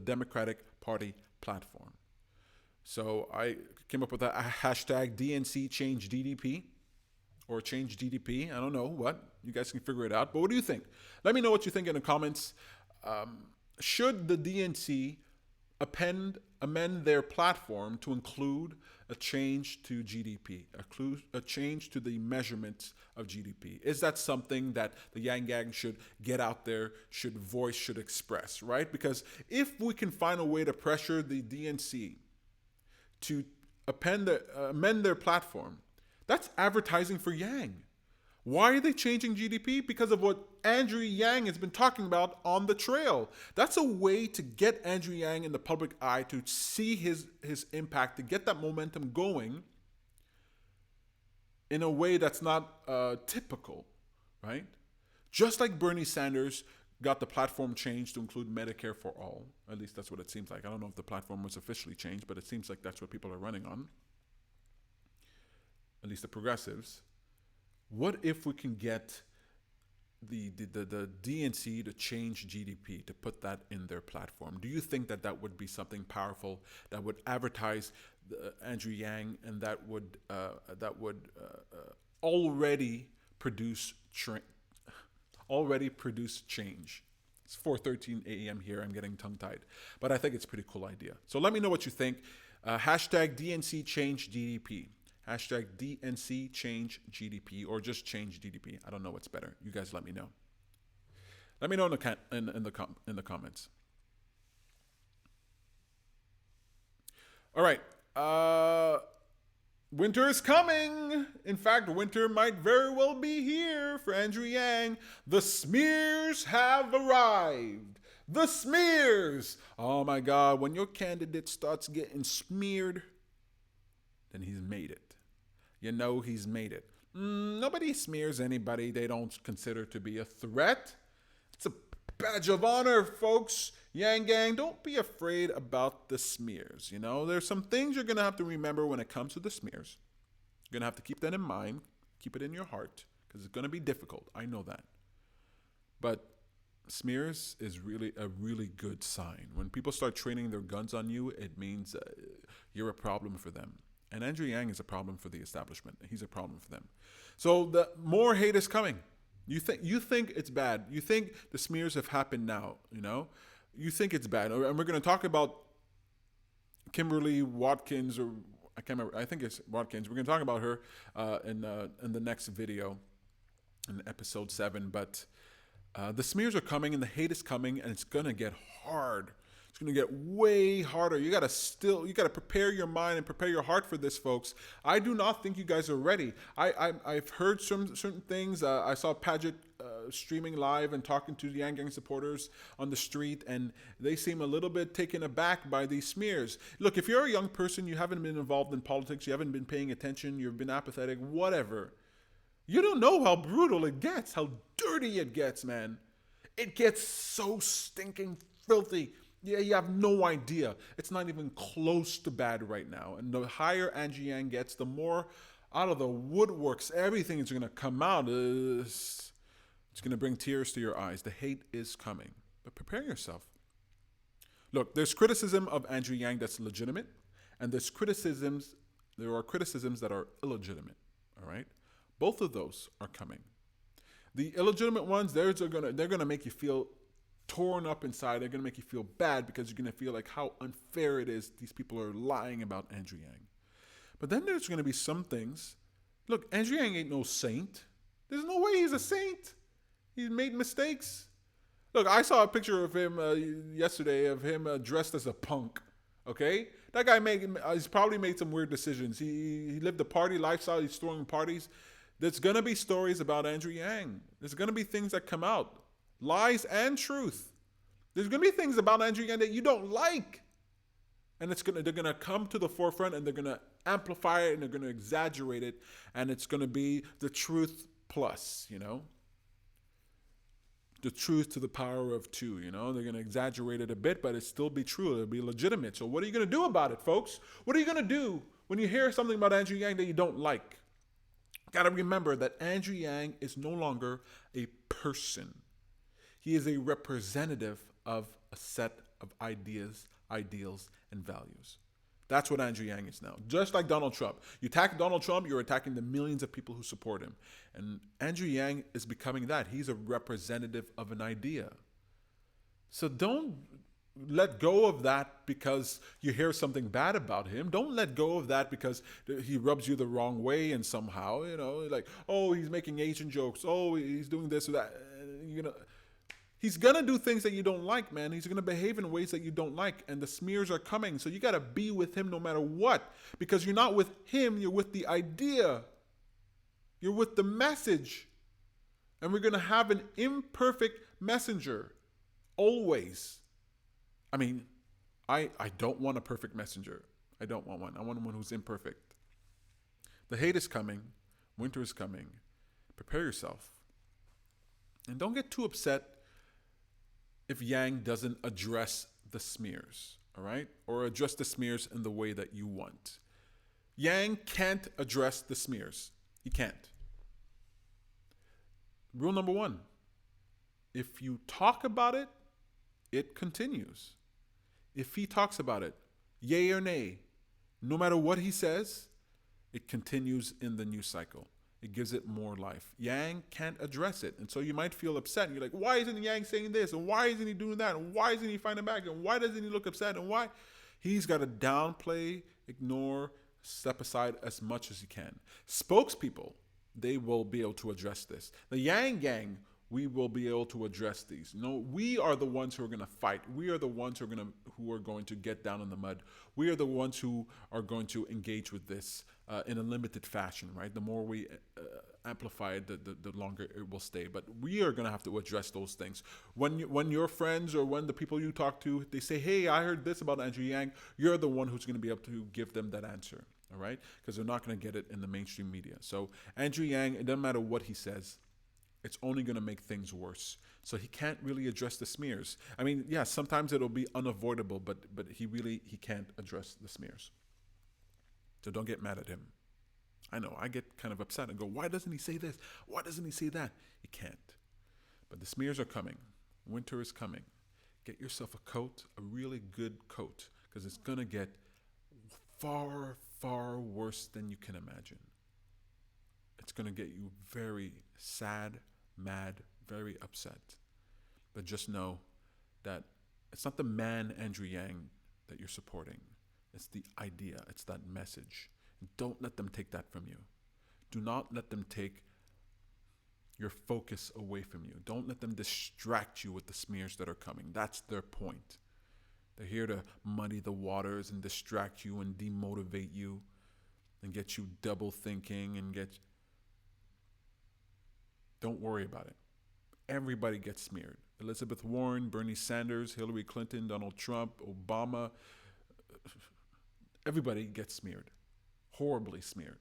Democratic Party platform. So I came up with a hashtag DNC change DDP or change GDP. I don't know what. You guys can figure it out. But what do you think? Let me know what you think in the comments. Should the DNC amend their platform to include a change to GDP, a change to the measurements of GDP? Is that something that the Yang Gang should get out there, should voice, should express, right? Because if we can find a way to pressure the DNC to amend their platform, that's advertising for Yang. Why are they changing GDP? Because of what Andrew Yang has been talking about on the trail. That's a way to get Andrew Yang in the public eye, to see his impact, to get that momentum going in a way that's not typical, right? Just like Bernie Sanders got the platform changed to include Medicare for all. At least that's what it seems like. I don't know if the platform was officially changed, but it seems like that's what people are running on. At least the progressives. What if we can get the DNC to change GDP, to put that in their platform? Do you think that would be something powerful that would advertise Andrew Yang, and that would already produce change? It's 4:13 a.m. here. I'm getting tongue-tied, but I think it's a pretty cool idea. So let me know what you think. Hashtag DNC change GDP. Hashtag DNC change GDP, or just change GDP. I don't know what's better. You guys let me know. Let me know in the comments. All right. Winter is coming. In fact, winter might very well be here for Andrew Yang. The smears have arrived. The smears. Oh my God. When your candidate starts getting smeared, then he's made it. He's made it. Nobody smears anybody they don't consider to be a threat. It's a badge of honor, folks. Yang Gang, don't be afraid about the smears. There's some things you're going to have to remember when it comes to the smears. You're going to have to keep that in mind. Keep it in your heart, because it's going to be difficult. I know that. But smears is really a really good sign. When people start training their guns on you, it means you're a problem for them. And Andrew Yang is a problem for the establishment. He's a problem for them. So the more hate is coming. You think it's bad. You think the smears have happened now, You think it's bad. And we're going to talk about Kimberly Watkins, or I can't remember. I think it's Watkins. We're going to talk about her in the next video, in episode 7. But the smears are coming and the hate is coming, and it's going to get hard. It's going to get way harder. You got to prepare your mind and prepare your heart for this, folks. I do not think you guys are ready. I've heard certain things. I saw Paget streaming live and talking to the Yang Gang supporters on the street, and they seem a little bit taken aback by these smears. Look, if you're a young person, you haven't been involved in politics, you haven't been paying attention, you've been apathetic, whatever. You don't know how brutal it gets, how dirty it gets, man. It gets so stinking filthy. Yeah, you have no idea. It's not even close to bad right now. And the higher Angie Yang gets, the more out of the woodworks, everything is going to come out. It's going to bring tears to your eyes. The hate is coming. But prepare yourself. Look, there's criticism of Andrew Yang that's legitimate, and there are criticisms that are illegitimate. All right? Both of those are coming. The illegitimate ones, they're gonna make you feel torn up inside. They're gonna make you feel bad because you're gonna feel like how unfair it is these people are lying about Andrew Yang. But then there's gonna be some things. Look, Andrew Yang ain't no saint. There's no way he's a saint. He's made mistakes. Look, I saw a picture of him yesterday of him dressed as a punk. Okay, that guy he's probably made some weird decisions. He lived a party lifestyle. He's throwing parties. There's gonna be stories about Andrew Yang. There's gonna be things that come out. Lies and truth. There's going to be things about Andrew Yang that you don't like. And they're going to come to the forefront, and they're going to amplify it, and they're going to exaggerate it. And it's going to be the truth plus, the truth to the power of 2, They're going to exaggerate it a bit, but it'll still be true. It'll be legitimate. So what are you going to do about it, folks? What are you going to do when you hear something about Andrew Yang that you don't like? Got to remember that Andrew Yang is no longer a person. He is a representative of a set of ideas, ideals, and values. That's what Andrew Yang is now. Just like Donald Trump. You attack Donald Trump, you're attacking the millions of people who support him. And Andrew Yang is becoming that. He's a representative of an idea. So don't let go of that because you hear something bad about him. Don't let go of that because he rubs you the wrong way and somehow, like, oh, he's making Asian jokes. Oh, he's doing this or that. He's going to do things that you don't like, man. He's going to behave in ways that you don't like, and the smears are coming. So you got to be with him no matter what, because you're not with him, you're with the idea. You're with the message. And we're going to have an imperfect messenger, always. I mean, I don't want a perfect messenger. I don't want one. I want one who's imperfect. The hate is coming. Winter is coming. Prepare yourself. And don't get too upset if Yang doesn't address the smears, all right? Or address the smears in the way that you want. Yang can't address the smears. He can't. Rule number 1, if you talk about it, it continues. If he talks about it, yay or nay, no matter what he says, it continues in the news cycle. It gives it more life. Yang can't address it. And so you might feel upset. And you're like, why isn't Yang saying this? And why isn't he doing that? And why isn't he fighting back? And why doesn't he look upset? And why? He's got to downplay, ignore, step aside as much as he can. Spokespeople, they will be able to address this. The Yang Gang, we will be able to address these. No, we are the ones who are going to fight. We are the ones who are going to get down in the mud. We are the ones who are going to engage with this in a limited fashion, right? The more we amplify it, the longer it will stay. But we are going to have to address those things. When your friends or when the people you talk to, they say, hey, I heard this about Andrew Yang, you're the one who's going to be able to give them that answer, all right? Because they're not going to get it in the mainstream media. So Andrew Yang, it doesn't matter what he says, it's only going to make things worse. So he can't really address the smears. I mean, yeah, sometimes it'll be unavoidable, but he can't address the smears. So don't get mad at him. I know, I get kind of upset and go, why doesn't he say this? Why doesn't he say that? He can't. But the smears are coming. Winter is coming. Get yourself a coat, a really good coat, because it's going to get far, far worse than you can imagine. It's going to get you very sad, mad, very upset. But just know that it's not the man, Andrew Yang, that you're supporting. It's the idea. It's that message. Don't let them take that from you. Do not let them take your focus away from you. Don't let them distract you with the smears that are coming. That's their point. They're here to muddy the waters and distract you and demotivate you and get you double thinking and get... Don't worry about it. Everybody gets smeared. Elizabeth Warren, Bernie Sanders, Hillary Clinton, Donald Trump, Obama. Everybody gets smeared. Horribly smeared.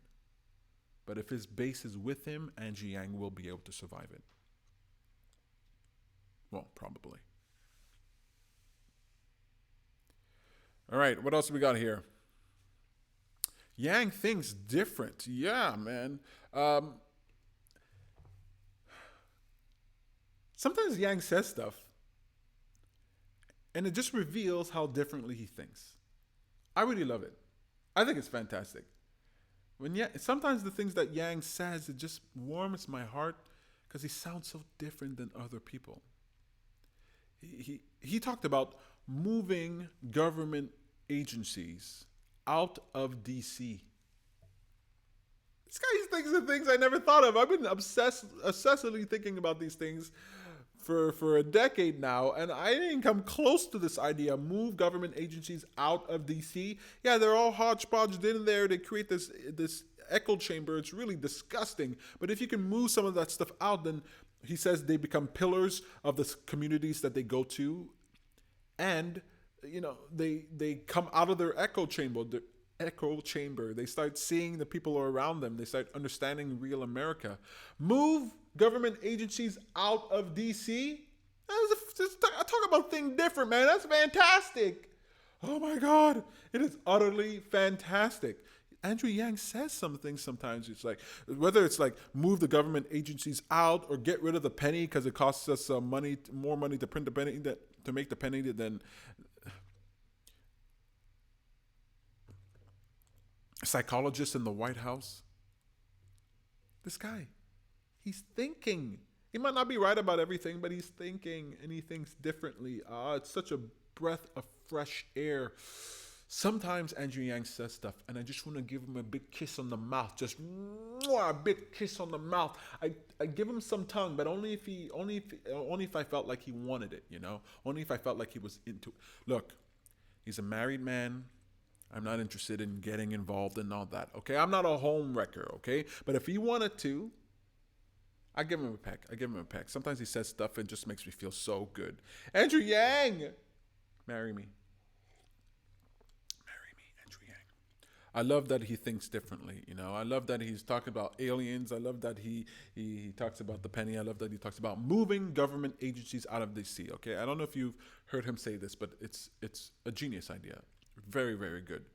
But if his base is with him, Andrew Yang will be able to survive it. Well, probably. All right, what else we got here? Yang thinks different. Yeah, man. Sometimes Yang says stuff, and it just reveals how differently he thinks. I really love it. I think it's fantastic. Sometimes the things that Yang says, it just warms my heart because he sounds so different than other people. He talked about moving government agencies out of DC. This guy thinks of things I never thought of. I've been obsessively thinking about these things for a decade now, and I didn't come close to this idea. Move government agencies out of DC. Yeah, they're all hodgepodged in there. They create this echo chamber. It's really disgusting. But if you can move some of that stuff out, then he says they become pillars of the communities that they go to, and they come out of their echo chamber. They start seeing the people around them. They start understanding real America. Move government agencies out of DC. Talk about thing different, man. That's fantastic. Oh my God, it is utterly fantastic. Andrew Yang says some things sometimes. It's like, whether it's like move the government agencies out or get rid of the penny because it costs us more money to print the penny, to make the penny than psychologists in the White House. This guy, he's thinking. He might not be right about everything, but he's thinking, and he thinks differently. It's such a breath of fresh air. Sometimes Andrew Yang says stuff, and I just want to give him a big kiss on the mouth. Just a big kiss on the mouth. I give him some tongue, but only if I felt like he wanted it, Only if I felt like he was into it. Look, he's a married man. I'm not interested in getting involved in all that, okay? I'm not a home wrecker, okay? But if he wanted to, I give him a peck. Sometimes he says stuff and just makes me feel so good. Andrew Yang, marry me. Andrew Yang. I love that he thinks differently, I love that he's talking about aliens. I love that he talks about the penny. I love that he talks about moving government agencies out of DC, okay? I don't know if you've heard him say this, but it's a genius idea. Very, very good.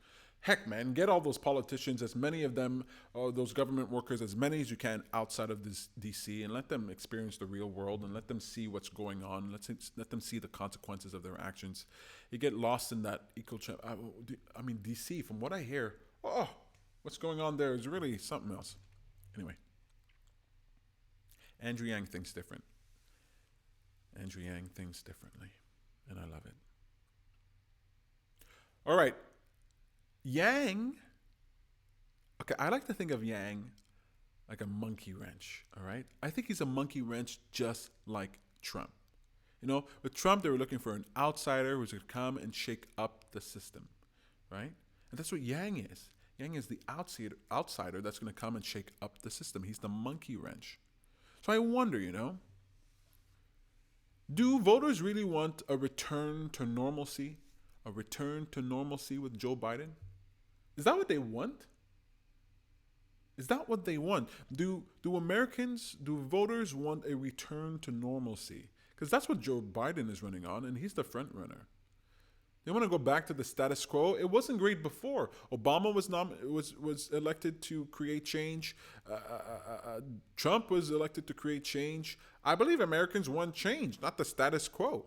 Heck, man, get all those politicians, as many of them, those government workers, as many as you can outside of this DC, and let them experience the real world and let them see what's going on. Let them see the consequences of their actions. You get lost in that DC, from what I hear, what's going on there is really something else. Anyway, Andrew Yang thinks different. Andrew Yang thinks differently, and I love it. All right. Yang. Okay, I like to think of Yang like a monkey wrench, all right? I think he's a monkey wrench just like Trump. With Trump, they were looking for an outsider who's going to come and shake up the system, right? And that's what Yang is. Yang is the outsider that's going to come and shake up the system. He's the monkey wrench. So I wonder, do voters really want a return to normalcy? A return to normalcy with Joe Biden? Is that what they want? Is that what they want? Do voters want a return to normalcy? Because that's what Joe Biden is running on, and he's the front runner. They want to go back to the status quo. It wasn't great before. Obama was elected to create change. Trump was elected to create change. I believe Americans want change, not the status quo.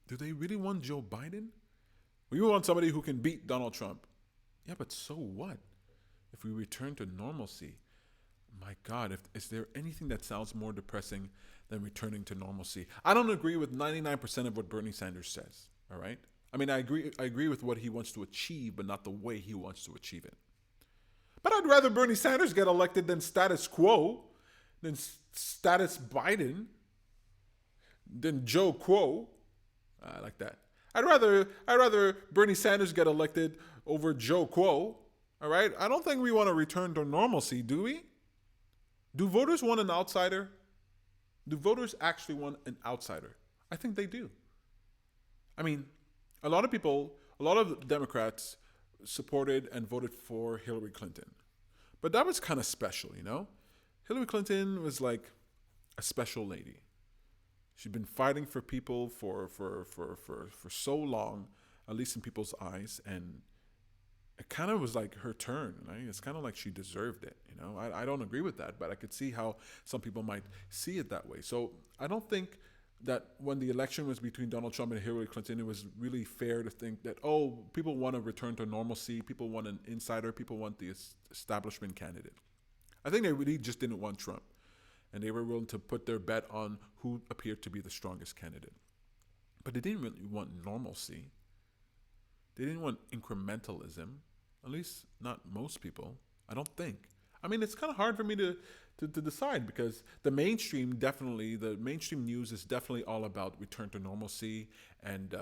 Do they really want Joe Biden? We want somebody who can beat Donald Trump. Yeah, but so what? If we return to normalcy, my God, is there anything that sounds more depressing than returning to normalcy? I don't agree with 99% of what Bernie Sanders says. All right. I mean, I agree with what he wants to achieve, but not the way he wants to achieve it. But I'd rather Bernie Sanders get elected than status quo, than status Biden, than Joe Quo. I like that. I'd rather Bernie Sanders get elected over Joe Quo. All right. I don't think we want to return to normalcy, do we? Do voters want an outsider? Do voters actually want an outsider? I think they do. I mean, a lot of Democrats supported and voted for Hillary Clinton. But that was kind of special, you know? Hillary Clinton was like a special lady. She'd been fighting for people for so long, at least in people's eyes, and it kind of was like her turn. Right? It's kind of like she deserved it. You know, I don't agree with that, but I could see how some people might see it that way. So I don't think that when the election was between Donald Trump and Hillary Clinton, it was really fair to think that, oh, people want to return to normalcy, people want an insider, people want the establishment candidate. I think they really just didn't want Trump, and they were willing to put their bet on who appeared to be the strongest candidate. But they didn't really want normalcy. They didn't want incrementalism, at least not most people, I don't think. I mean, it's kind of hard for me to decide because the mainstream news is definitely all about return to normalcy and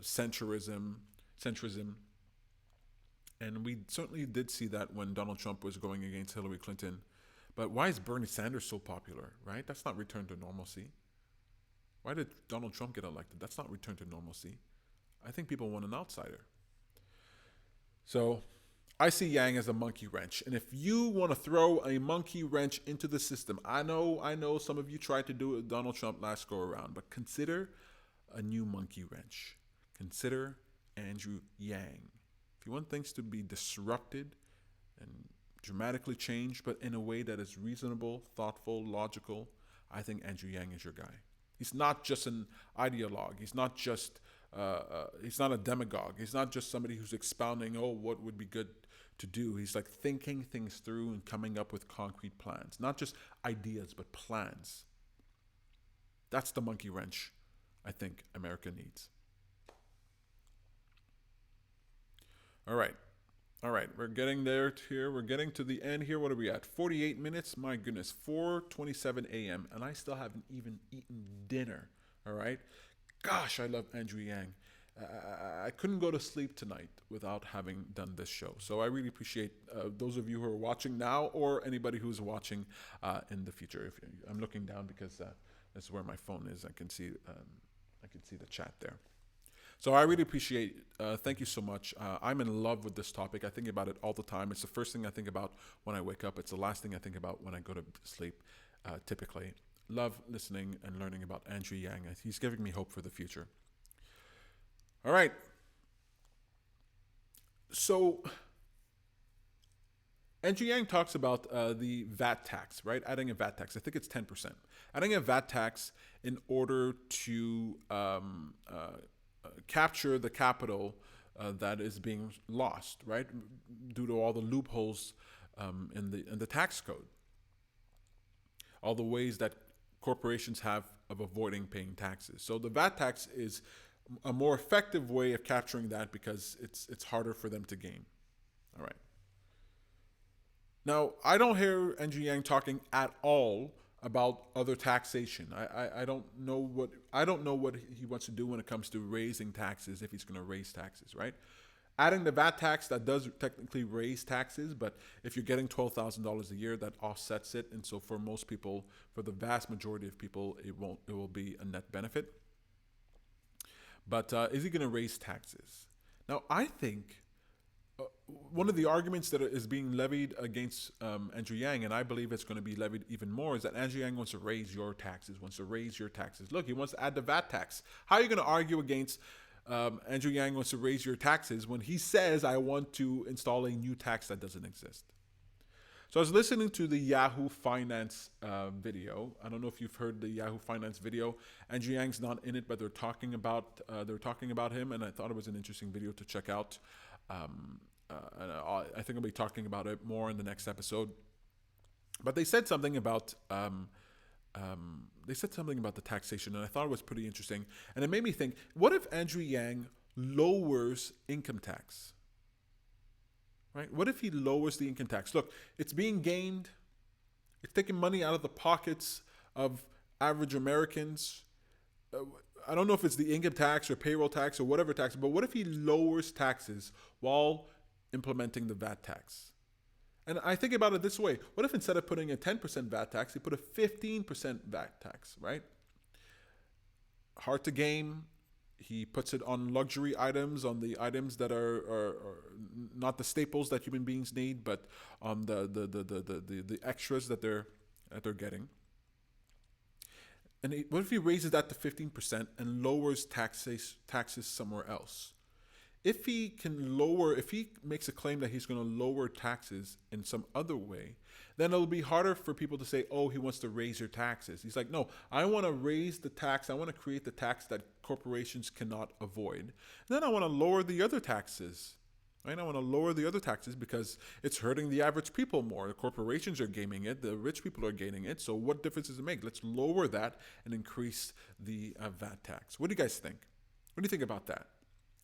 centrism. And we certainly did see that when Donald Trump was going against Hillary Clinton. But why is Bernie Sanders so popular, right? That's not return to normalcy. Why did Donald Trump get elected? That's not return to normalcy. I think people want an outsider. So I see Yang as a monkey wrench. And if you want to throw a monkey wrench into the system, I know some of you tried to do it with Donald Trump last go around, but consider a new monkey wrench. Consider Andrew Yang. If you want things to be disrupted and dramatically changed, but in a way that is reasonable, thoughtful, logical, I think Andrew Yang is your guy. He's not just an ideologue. He's not just he's not a demagogue. He's not just somebody who's expounding, oh, what would be good to do. He's like thinking things through and coming up with concrete plans. Not just ideas, but plans. That's the monkey wrench I think America needs. All right. We're getting there here. We're getting to the end here. What are we at? 48 minutes? My goodness. 4:27 a.m. and I still haven't even eaten dinner. All right. Gosh, I love Andrew Yang. I couldn't go to sleep tonight without having done this show. So I really appreciate those of you who are watching now or anybody who's watching in the future. I'm looking down because that's where my phone is. I can see the chat there. So I really appreciate it. Thank you so much. I'm in love with this topic. I think about it all the time. It's the first thing I think about when I wake up. It's the last thing I think about when I go to sleep, typically. Love listening and learning about Andrew Yang. He's giving me hope for the future. All right. So Andrew Yang talks about the VAT tax, right? Adding a VAT tax. I think it's 10%. Adding a VAT tax in order to capture the capital that is being lost, right? Due to all the loopholes in the tax code. All the ways that corporations have of avoiding paying taxes. So the VAT tax is a more effective way of capturing that because it's harder for them to gain. All right. Now, I don't hear Andrew Yang talking at all about other taxation. I don't know what he wants to do when it comes to raising taxes, if he's going to raise taxes, right? Adding the VAT tax, that does technically raise taxes, but if you're getting $12,000 a year, that offsets it. And so for most people, for the vast majority of people, it will be a net benefit. But is he going to raise taxes? Now, I think one of the arguments that is being levied against Andrew Yang, and I believe it's going to be levied even more, is that Andrew Yang wants to raise your taxes, Look, he wants to add the VAT tax. How are you going to argue against Andrew Yang wants to raise your taxes when he says, I want to install a new tax that doesn't exist? So I was listening to the Yahoo Finance video. I don't know if you've heard the Yahoo Finance video. Andrew Yang's not in it, but they're talking about him, and I thought it was an interesting video to check out. And I think I'll be talking about it more in the next episode. But they said something about the taxation, and I thought it was pretty interesting. And it made me think: what if Andrew Yang lowers income tax? Right? What if he lowers the income tax? Look, it's being gained. It's taking money out of the pockets of average Americans. I don't know if it's the income tax or payroll tax or whatever tax, but what if he lowers taxes while implementing the VAT tax? And I think about it this way. What if instead of putting a 10% VAT tax, he put a 15% VAT tax, right? Hard to game. He puts it on luxury items, on the items that are not the staples that human beings need, but on the extras that they're getting. And what if he raises that to 15% and lowers taxes somewhere else? If he makes a claim that he's going to lower taxes in some other way, then it'll be harder for people to say, oh, he wants to raise your taxes. He's like, no, I want to raise the tax. I want to create the tax that corporations cannot avoid. And then I want to lower the other taxes. Right? I want to lower the other taxes because it's hurting the average people more. The corporations are gaining it. The rich people are gaining it. So what difference does it make? Let's lower that and increase the VAT tax. What do you guys think? What do you think about that?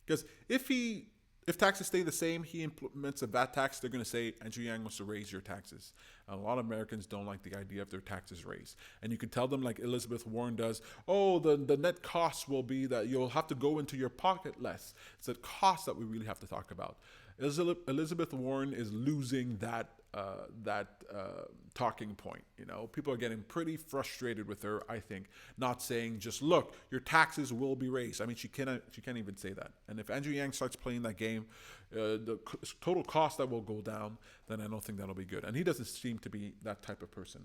Because if taxes stay the same, he implements a VAT tax, they're going to say, Andrew Yang wants to raise your taxes. And a lot of Americans don't like the idea of their taxes raised. And you could tell them, like Elizabeth Warren does, oh, the net cost will be that you'll have to go into your pocket less. It's the cost that we really have to talk about. Elizabeth Warren is losing that talking point. You know, people are getting pretty frustrated with her. I think not saying just look, your taxes will be raised. I mean, she can't even say that. And if Andrew Yang starts playing that game, the total cost that will go down, then I don't think that'll be good. And he doesn't seem to be that type of person.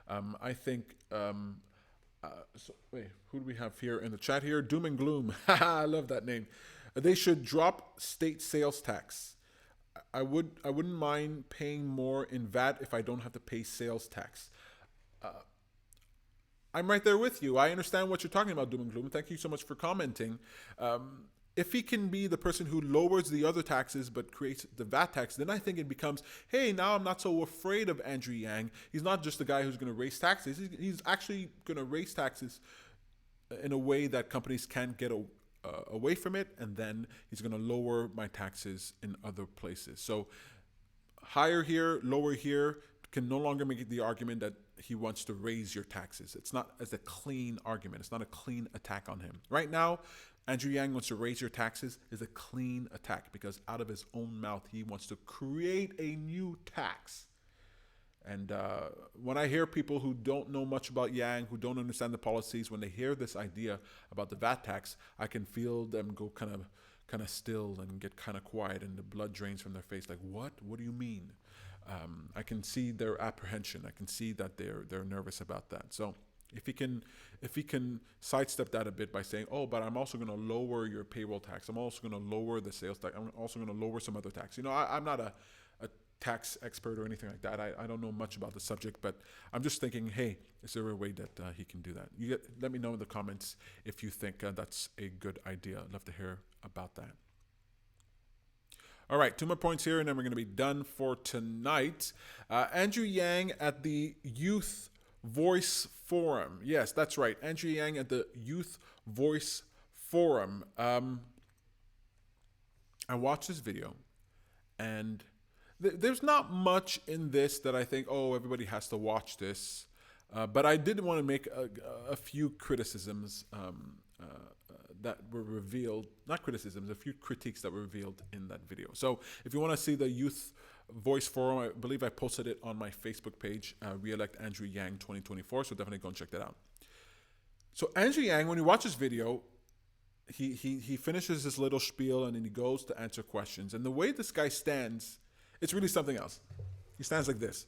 I think. So wait, who do we have here in the chat here? Doom and Gloom. I love that name. They should drop state sales tax. I wouldn't mind paying more in VAT if I don't have to pay sales tax. I'm right there with you. I understand what you're talking about, Doom and Gloom. Thank you so much for commenting. If he can be the person who lowers the other taxes but creates the VAT tax, then I think it becomes, hey, now I'm not so afraid of Andrew Yang. He's not just the guy who's going to raise taxes. He's actually going to raise taxes in a way that companies can't get away from it, and then he's going to lower my taxes in other places. So higher here, lower here can no longer make the argument that he wants to raise your taxes. It's not as a clean argument. It's not a clean attack on him. Right now, Andrew Yang wants to raise your taxes is a clean attack because out of his own mouth, he wants to create a new tax. And when I hear people who don't know much about Yang, who don't understand the policies, when they hear this idea about the VAT tax, I can feel them go kind of still and get kind of quiet, and the blood drains from their face. Like, what? What do you mean? I can see their apprehension. I can see that they're nervous about that. So if he can sidestep that a bit by saying, oh, but I'm also going to lower your payroll tax. I'm also going to lower the sales tax. I'm also going to lower some other tax. You know, I'm not a tax expert or anything like that. I don't know much about the subject, but I'm just thinking, hey, is there a way that he can do that? Let me know in the comments if you think that's a good idea. I'd love to hear about that. All right, 2 more points here, and then we're going to be done for tonight. Andrew Yang at the Youth Voice Forum. Yes, that's right. Andrew Yang at the Youth Voice Forum. I watched this video, and there's not much in this that I think, oh, everybody has to watch this. But I did want to make a few criticisms that were revealed, not criticisms, a few critiques that were revealed in that video. So if you want to see the Youth Voice Forum, I believe I posted it on my Facebook page, Re-elect Andrew Yang 2024. So definitely go and check that out. So Andrew Yang, when you watch this video, he finishes his little spiel and then he goes to answer questions. And the way this guy stands, it's really something else. He stands like this.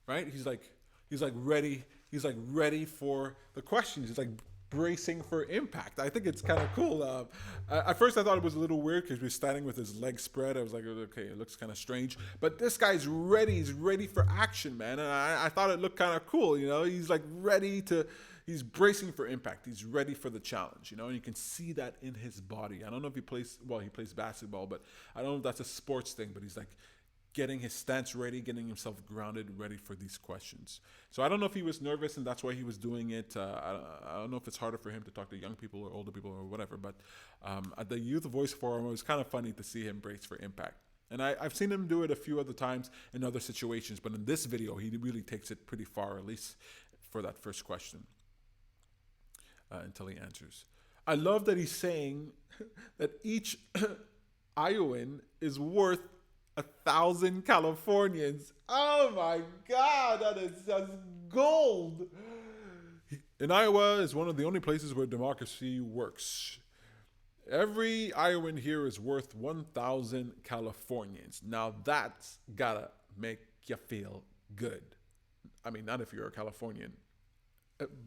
Right? He's like ready. He's like ready for the questions. He's like bracing for impact. I think it's kind of cool. At first, I thought it was a little weird because he was standing with his legs spread. I was like, okay, it looks kind of strange. But this guy's ready. He's ready for action, man. And I thought it looked kind of cool. You know, he's like ready to. He's bracing for impact. He's ready for the challenge. You know, and you can see that in his body. I don't know if he plays. Well, he plays basketball, but I don't know if that's a sports thing. But he's like getting his stance ready, getting himself grounded, ready for these questions. So I don't know if he was nervous and that's why he was doing it. I don't know if it's harder for him to talk to young people or older people or whatever, but at the Youth Voice Forum, it was kind of funny to see him brace for impact. And I've seen him do it a few other times in other situations, but in this video, he really takes it pretty far, at least for that first question, until he answers. I love that he's saying that each Iowan is worth 1,000 Californians. Oh my God, that's gold. And Iowa is one of the only places where democracy works. Every Iowan here is worth 1,000 Californians. Now that's gotta make you feel good. I mean, not if you're a Californian,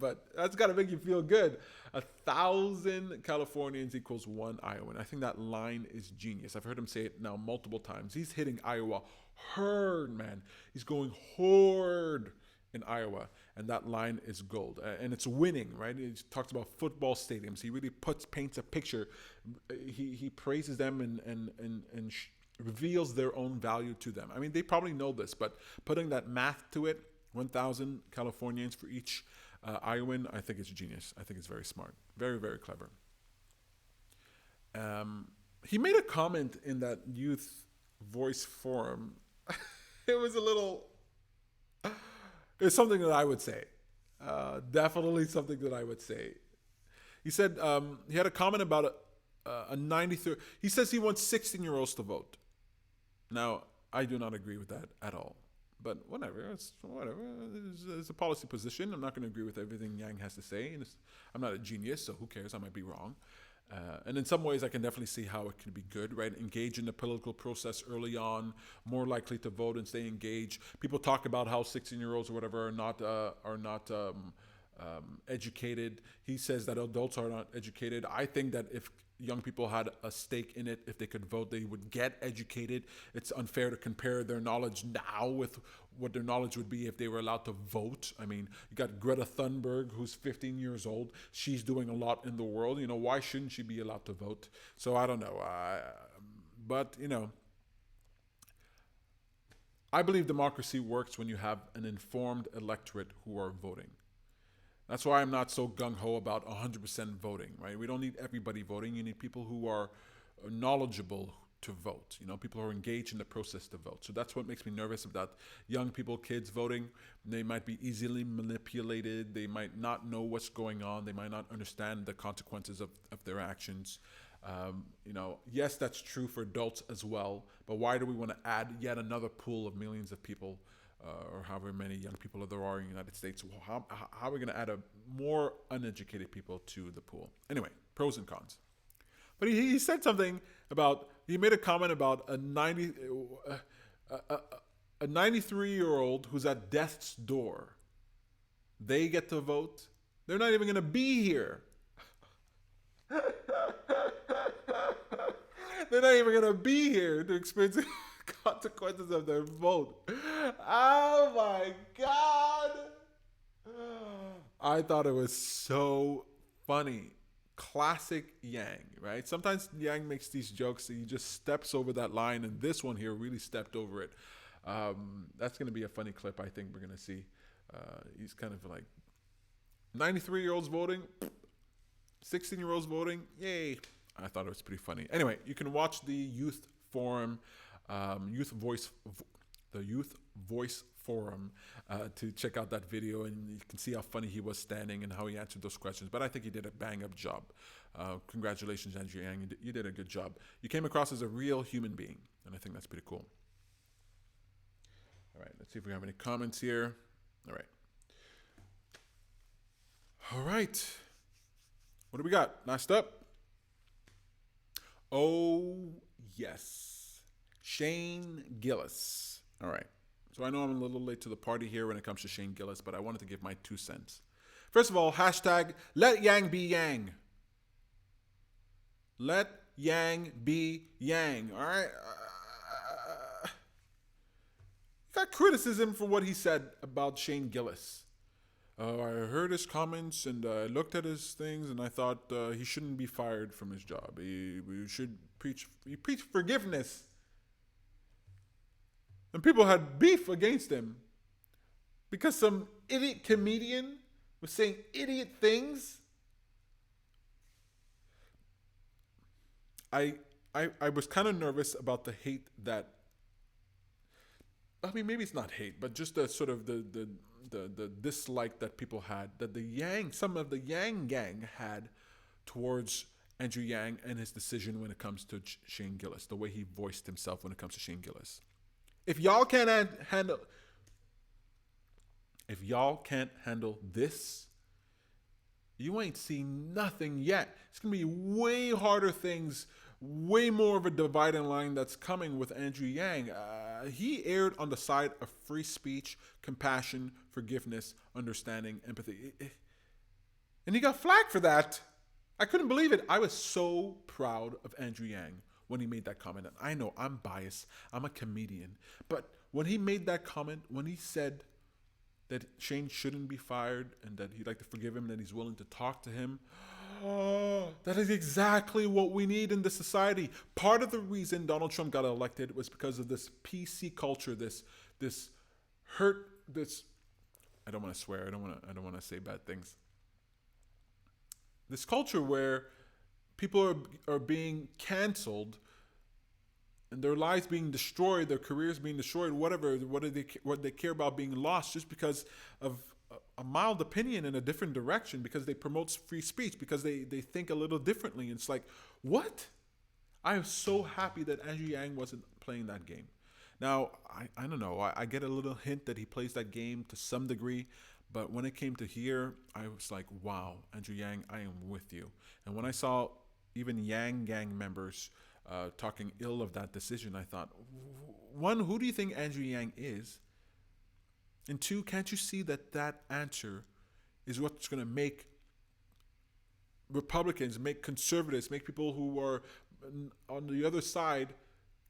but that's got to make you feel good. 1,000 Californians equals one Iowan. I think that line is genius. I've heard him say it now multiple times. He's hitting Iowa hard, man. He's going hard in Iowa, and that line is gold. And it's winning, right? He talks about football stadiums. He really paints a picture. He praises them and reveals their own value to them. I mean, they probably know this, but putting that math to it, 1,000 Californians for each Iowan, I think it's genius. I think it's very smart. Very, very clever. He made a comment in that Youth Voice Forum. It was a little... It's something that I would say. Definitely something that I would say. He said he had a comment about a 93... He says he wants 16-year-olds to vote. Now, I do not agree with that at all. But whatever, it's a policy position. I'm not going to agree with everything Yang has to say. And I'm not a genius, so who cares? I might be wrong. And in some ways, I can definitely see how it can be good, right? Engage in the political process early on, more likely to vote and stay engaged. People talk about how 16-year-olds or whatever are not educated. He says that adults are not educated. I think that if young people had a stake in it, if they could vote, they would get educated. It's unfair to compare their knowledge now with what their knowledge would be if they were allowed to vote. I mean, you got Greta Thunberg, who's 15 years old. She's doing a lot in the world. You know, why shouldn't she be allowed to vote? So I don't know. But, you know, I believe democracy works when you have an informed electorate who are voting. That's why I'm not so gung-ho about 100% voting, right? We don't need everybody voting. You need people who are knowledgeable to vote, you know, people who are engaged in the process to vote. So that's what makes me nervous about young people, kids voting. They might be easily manipulated. They might not know what's going on. They might not understand the consequences of their actions. You know, yes, that's true for adults as well. But why do we want to add yet another pool of millions of people or however many young people there are in the United States? How are we going to add more uneducated people to the pool? Anyway, pros and cons. But he said something about, he made a comment about a 93-year-old who's at death's door. They get to vote. They're not even going to be here. They're not even going to be here to experience the consequences of their vote. Oh my God. I thought it was so funny. Classic Yang, right? Sometimes Yang makes these jokes that he just steps over that line, and this one here really stepped over it. That's going to be a funny clip, I think we're going to see. He's kind of like 93-year-olds voting, 16-year-olds voting, yay. I thought it was pretty funny. Anyway, you can watch the Youth Forum, the Youth Voice Forum to check out that video, and you can see how funny he was standing and how he answered those questions. But I think he did a bang-up job. Congratulations, Andrew Yang. You did a good job. You came across as a real human being, and I think that's pretty cool. All right, let's see if we have any comments here. All right. What do we got? Last up. Oh, yes. Shane Gillis. All right. So I know I'm a little late to the party here when it comes to Shane Gillis, but I wanted to give my 2 cents. First of all, hashtag let Yang be Yang. Let Yang be Yang. All right. Got criticism for what he said about Shane Gillis. I heard his comments and I looked at his things and I thought he shouldn't be fired from his job. He should preach. He preached forgiveness, and people had beef against him because some idiot comedian was saying idiot things. I was kind of nervous about the hate that. I mean, maybe it's not hate, but just the sort of the dislike that people had, that some of the Yang gang had towards Andrew Yang and his decision when it comes to Shane Gillis, the way he voiced himself when it comes to Shane Gillis. If y'all can't handle this, you ain't seen nothing yet. It's gonna be way harder things, way more of a dividing line that's coming with Andrew Yang. He erred on the side of free speech, compassion, forgiveness, understanding, empathy. And he got flagged for that. I couldn't believe it. I was so proud of Andrew Yang when he made that comment. And I know I'm biased. I'm a comedian. But when he made that comment, when he said that Shane shouldn't be fired and that he'd like to forgive him, that he's willing to talk to him, that is exactly what we need in this society. Part of the reason Donald Trump got elected was because of this PC culture, this hurt, this, I don't want to swear, I don't want to say bad things. This culture where people are being canceled and their lives being destroyed, their careers being destroyed, whatever, what they care about being lost just because of a mild opinion in a different direction, because they promote free speech, because they think a little differently. And it's like, what? I am so happy that Andrew Yang wasn't playing that game. Now, I don't know. I get a little hint that he plays that game to some degree. But when it came to here, I was like, wow, Andrew Yang, I am with you. And when I saw even Yang gang members talking ill of that decision, I thought, one, who do you think Andrew Yang is? And two, can't you see that answer is what's going to make Republicans, make conservatives, make people who are on the other side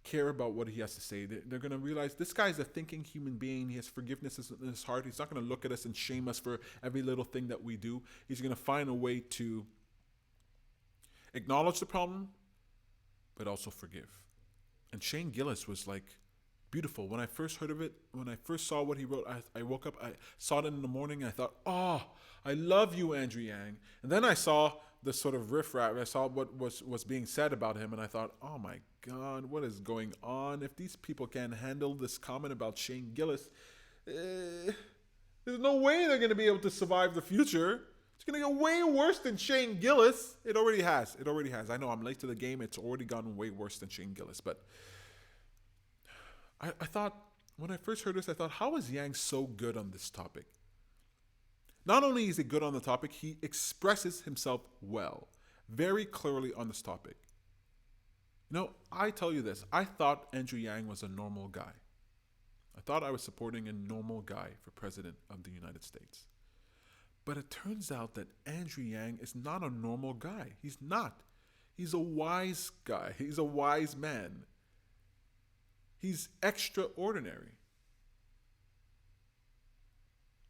care about what he has to say? They're going to realize this guy's a thinking human being. He has forgiveness in his heart. He's not going to look at us and shame us for every little thing that we do. He's going to find a way to acknowledge the problem, but also forgive. And Shane Gillis was like beautiful. When I first heard of it, when I first saw what he wrote, I woke up, I saw it in the morning, and I thought, oh, I love you, Andrew Yang. And then I saw the sort of riffraff. I saw what was being said about him, and I thought, oh my God, what is going on? If these people can't handle this comment about Shane Gillis, there's no way they're going to be able to survive the future. It's going to get way worse than Shane Gillis. It already has. I know I'm late to the game. It's already gotten way worse than Shane Gillis. But I thought, when I first heard this, I thought, how is Yang so good on this topic? Not only is he good on the topic, he expresses himself well, very clearly on this topic. You know, I tell you this, I thought Andrew Yang was a normal guy. I thought I was supporting a normal guy for president of the United States. But it turns out that Andrew Yang is not a normal guy. He's not. He's a wise guy. He's a wise man. He's extraordinary.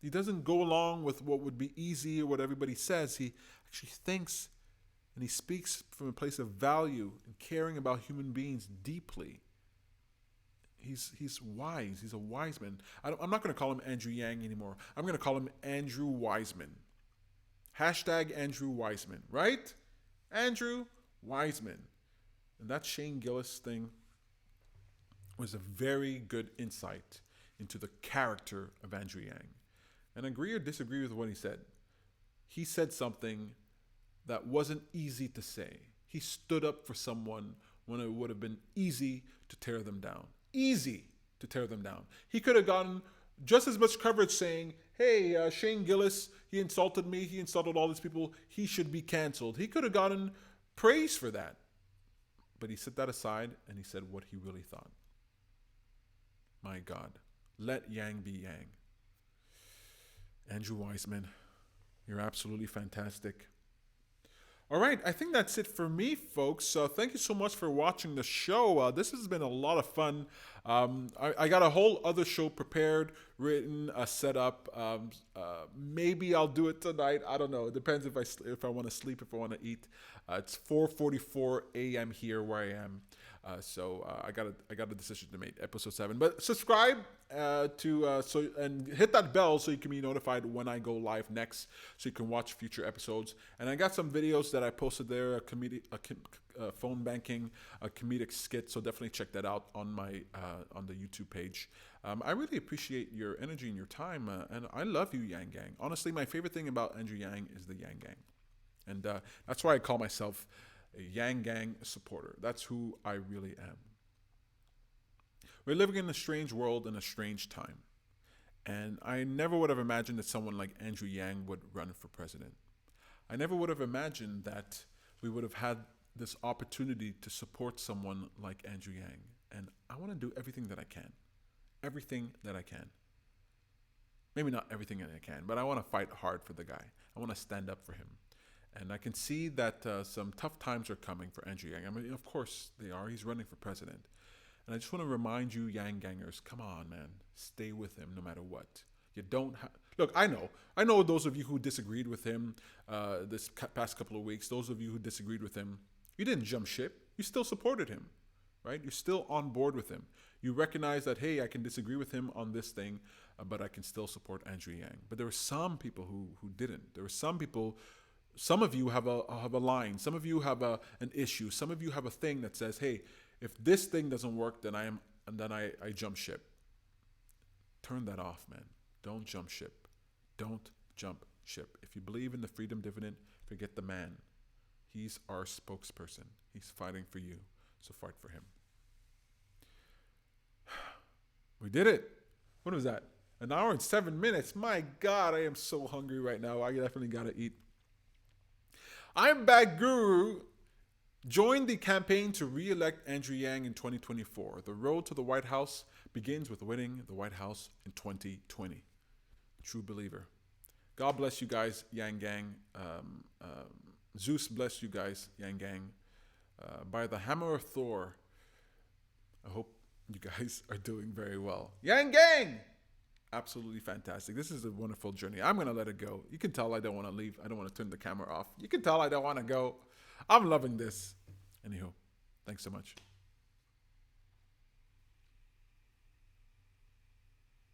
He doesn't go along with what would be easy or what everybody says. He actually thinks and he speaks from a place of value and caring about human beings deeply. He's wise. He's a wise man. I'm not going to call him Andrew Yang anymore. I'm going to call him Andrew Wiseman. Hashtag Andrew Wiseman, right? Andrew Wiseman. And that Shane Gillis thing was a very good insight into the character of Andrew Yang. And agree or disagree with what he said. He said something that wasn't easy to say. He stood up for someone when it would have been easy to tear them down. Easy to tear them down. He could have gotten just as much coverage saying, hey, Shane Gillis, he insulted me, he insulted all these people, he should be canceled. He could have gotten praise for that. But he set that aside and he said what he really thought. My God, let Yang be Yang. Andrew Wiseman, You're absolutely fantastic. All right, I think that's it for me, folks. So thank you so much for watching the show. This has been a lot of fun. I got a whole other show prepared, written, set up. Maybe I'll do it tonight. I don't know. It depends if I want to sleep, if I want to eat. It's 4:44 a.m. here where I am. So I got a decision to make, episode 7. But subscribe and hit that bell so you can be notified when I go live next, so you can watch future episodes. And I got some videos that I posted there, a phone banking, a comedic skit. So definitely check that out on my on the YouTube page. I really appreciate your energy and your time, and I love you, Yang Gang. Honestly, my favorite thing about Andrew Yang is the Yang Gang, and that's why I call myself a Yang Gang supporter. That's who I really am. We're living in a strange world in a strange time. And I never would have imagined that someone like Andrew Yang would run for president. I never would have imagined that we would have had this opportunity to support someone like Andrew Yang. And I want to do everything that I can. Everything that I can. Maybe not everything that I can, but I want to fight hard for the guy. I want to stand up for him. And I can see that some tough times are coming for Andrew Yang. I mean, of course they are. He's running for president. And I just want to remind you, Yang Gangers, come on, man. Stay with him no matter what. You don't have... Look, I know those of you who disagreed with him this past couple of weeks, those of you who disagreed with him, you didn't jump ship. You still supported him, right? You're still on board with him. You recognize that, hey, I can disagree with him on this thing, but I can still support Andrew Yang. But there were some people who didn't. There were some people... Some of you have a line. Some of you have an issue. Some of you have a thing that says, "Hey, if this thing doesn't work, then I jump ship." Turn that off, man. Don't jump ship. Don't jump ship. If you believe in the Freedom Dividend, forget the man. He's our spokesperson. He's fighting for you, so fight for him. We did it. What was that? 1 hour and 7 minutes. My God, I am so hungry right now. I definitely gotta eat. I'm Bad Guru. Join the campaign to re-elect Andrew Yang in 2024. The road to the White House begins with winning the White House in 2020. True believer. God bless you guys, Yang Gang. Zeus bless you guys, Yang Gang. By the hammer of Thor, I hope you guys are doing very well. Yang Gang! Absolutely fantastic. This is a wonderful journey. I'm going to let it go. You can tell I don't want to leave. I don't want to turn the camera off. You can tell I don't want to go. I'm loving this. Anywho, thanks so much.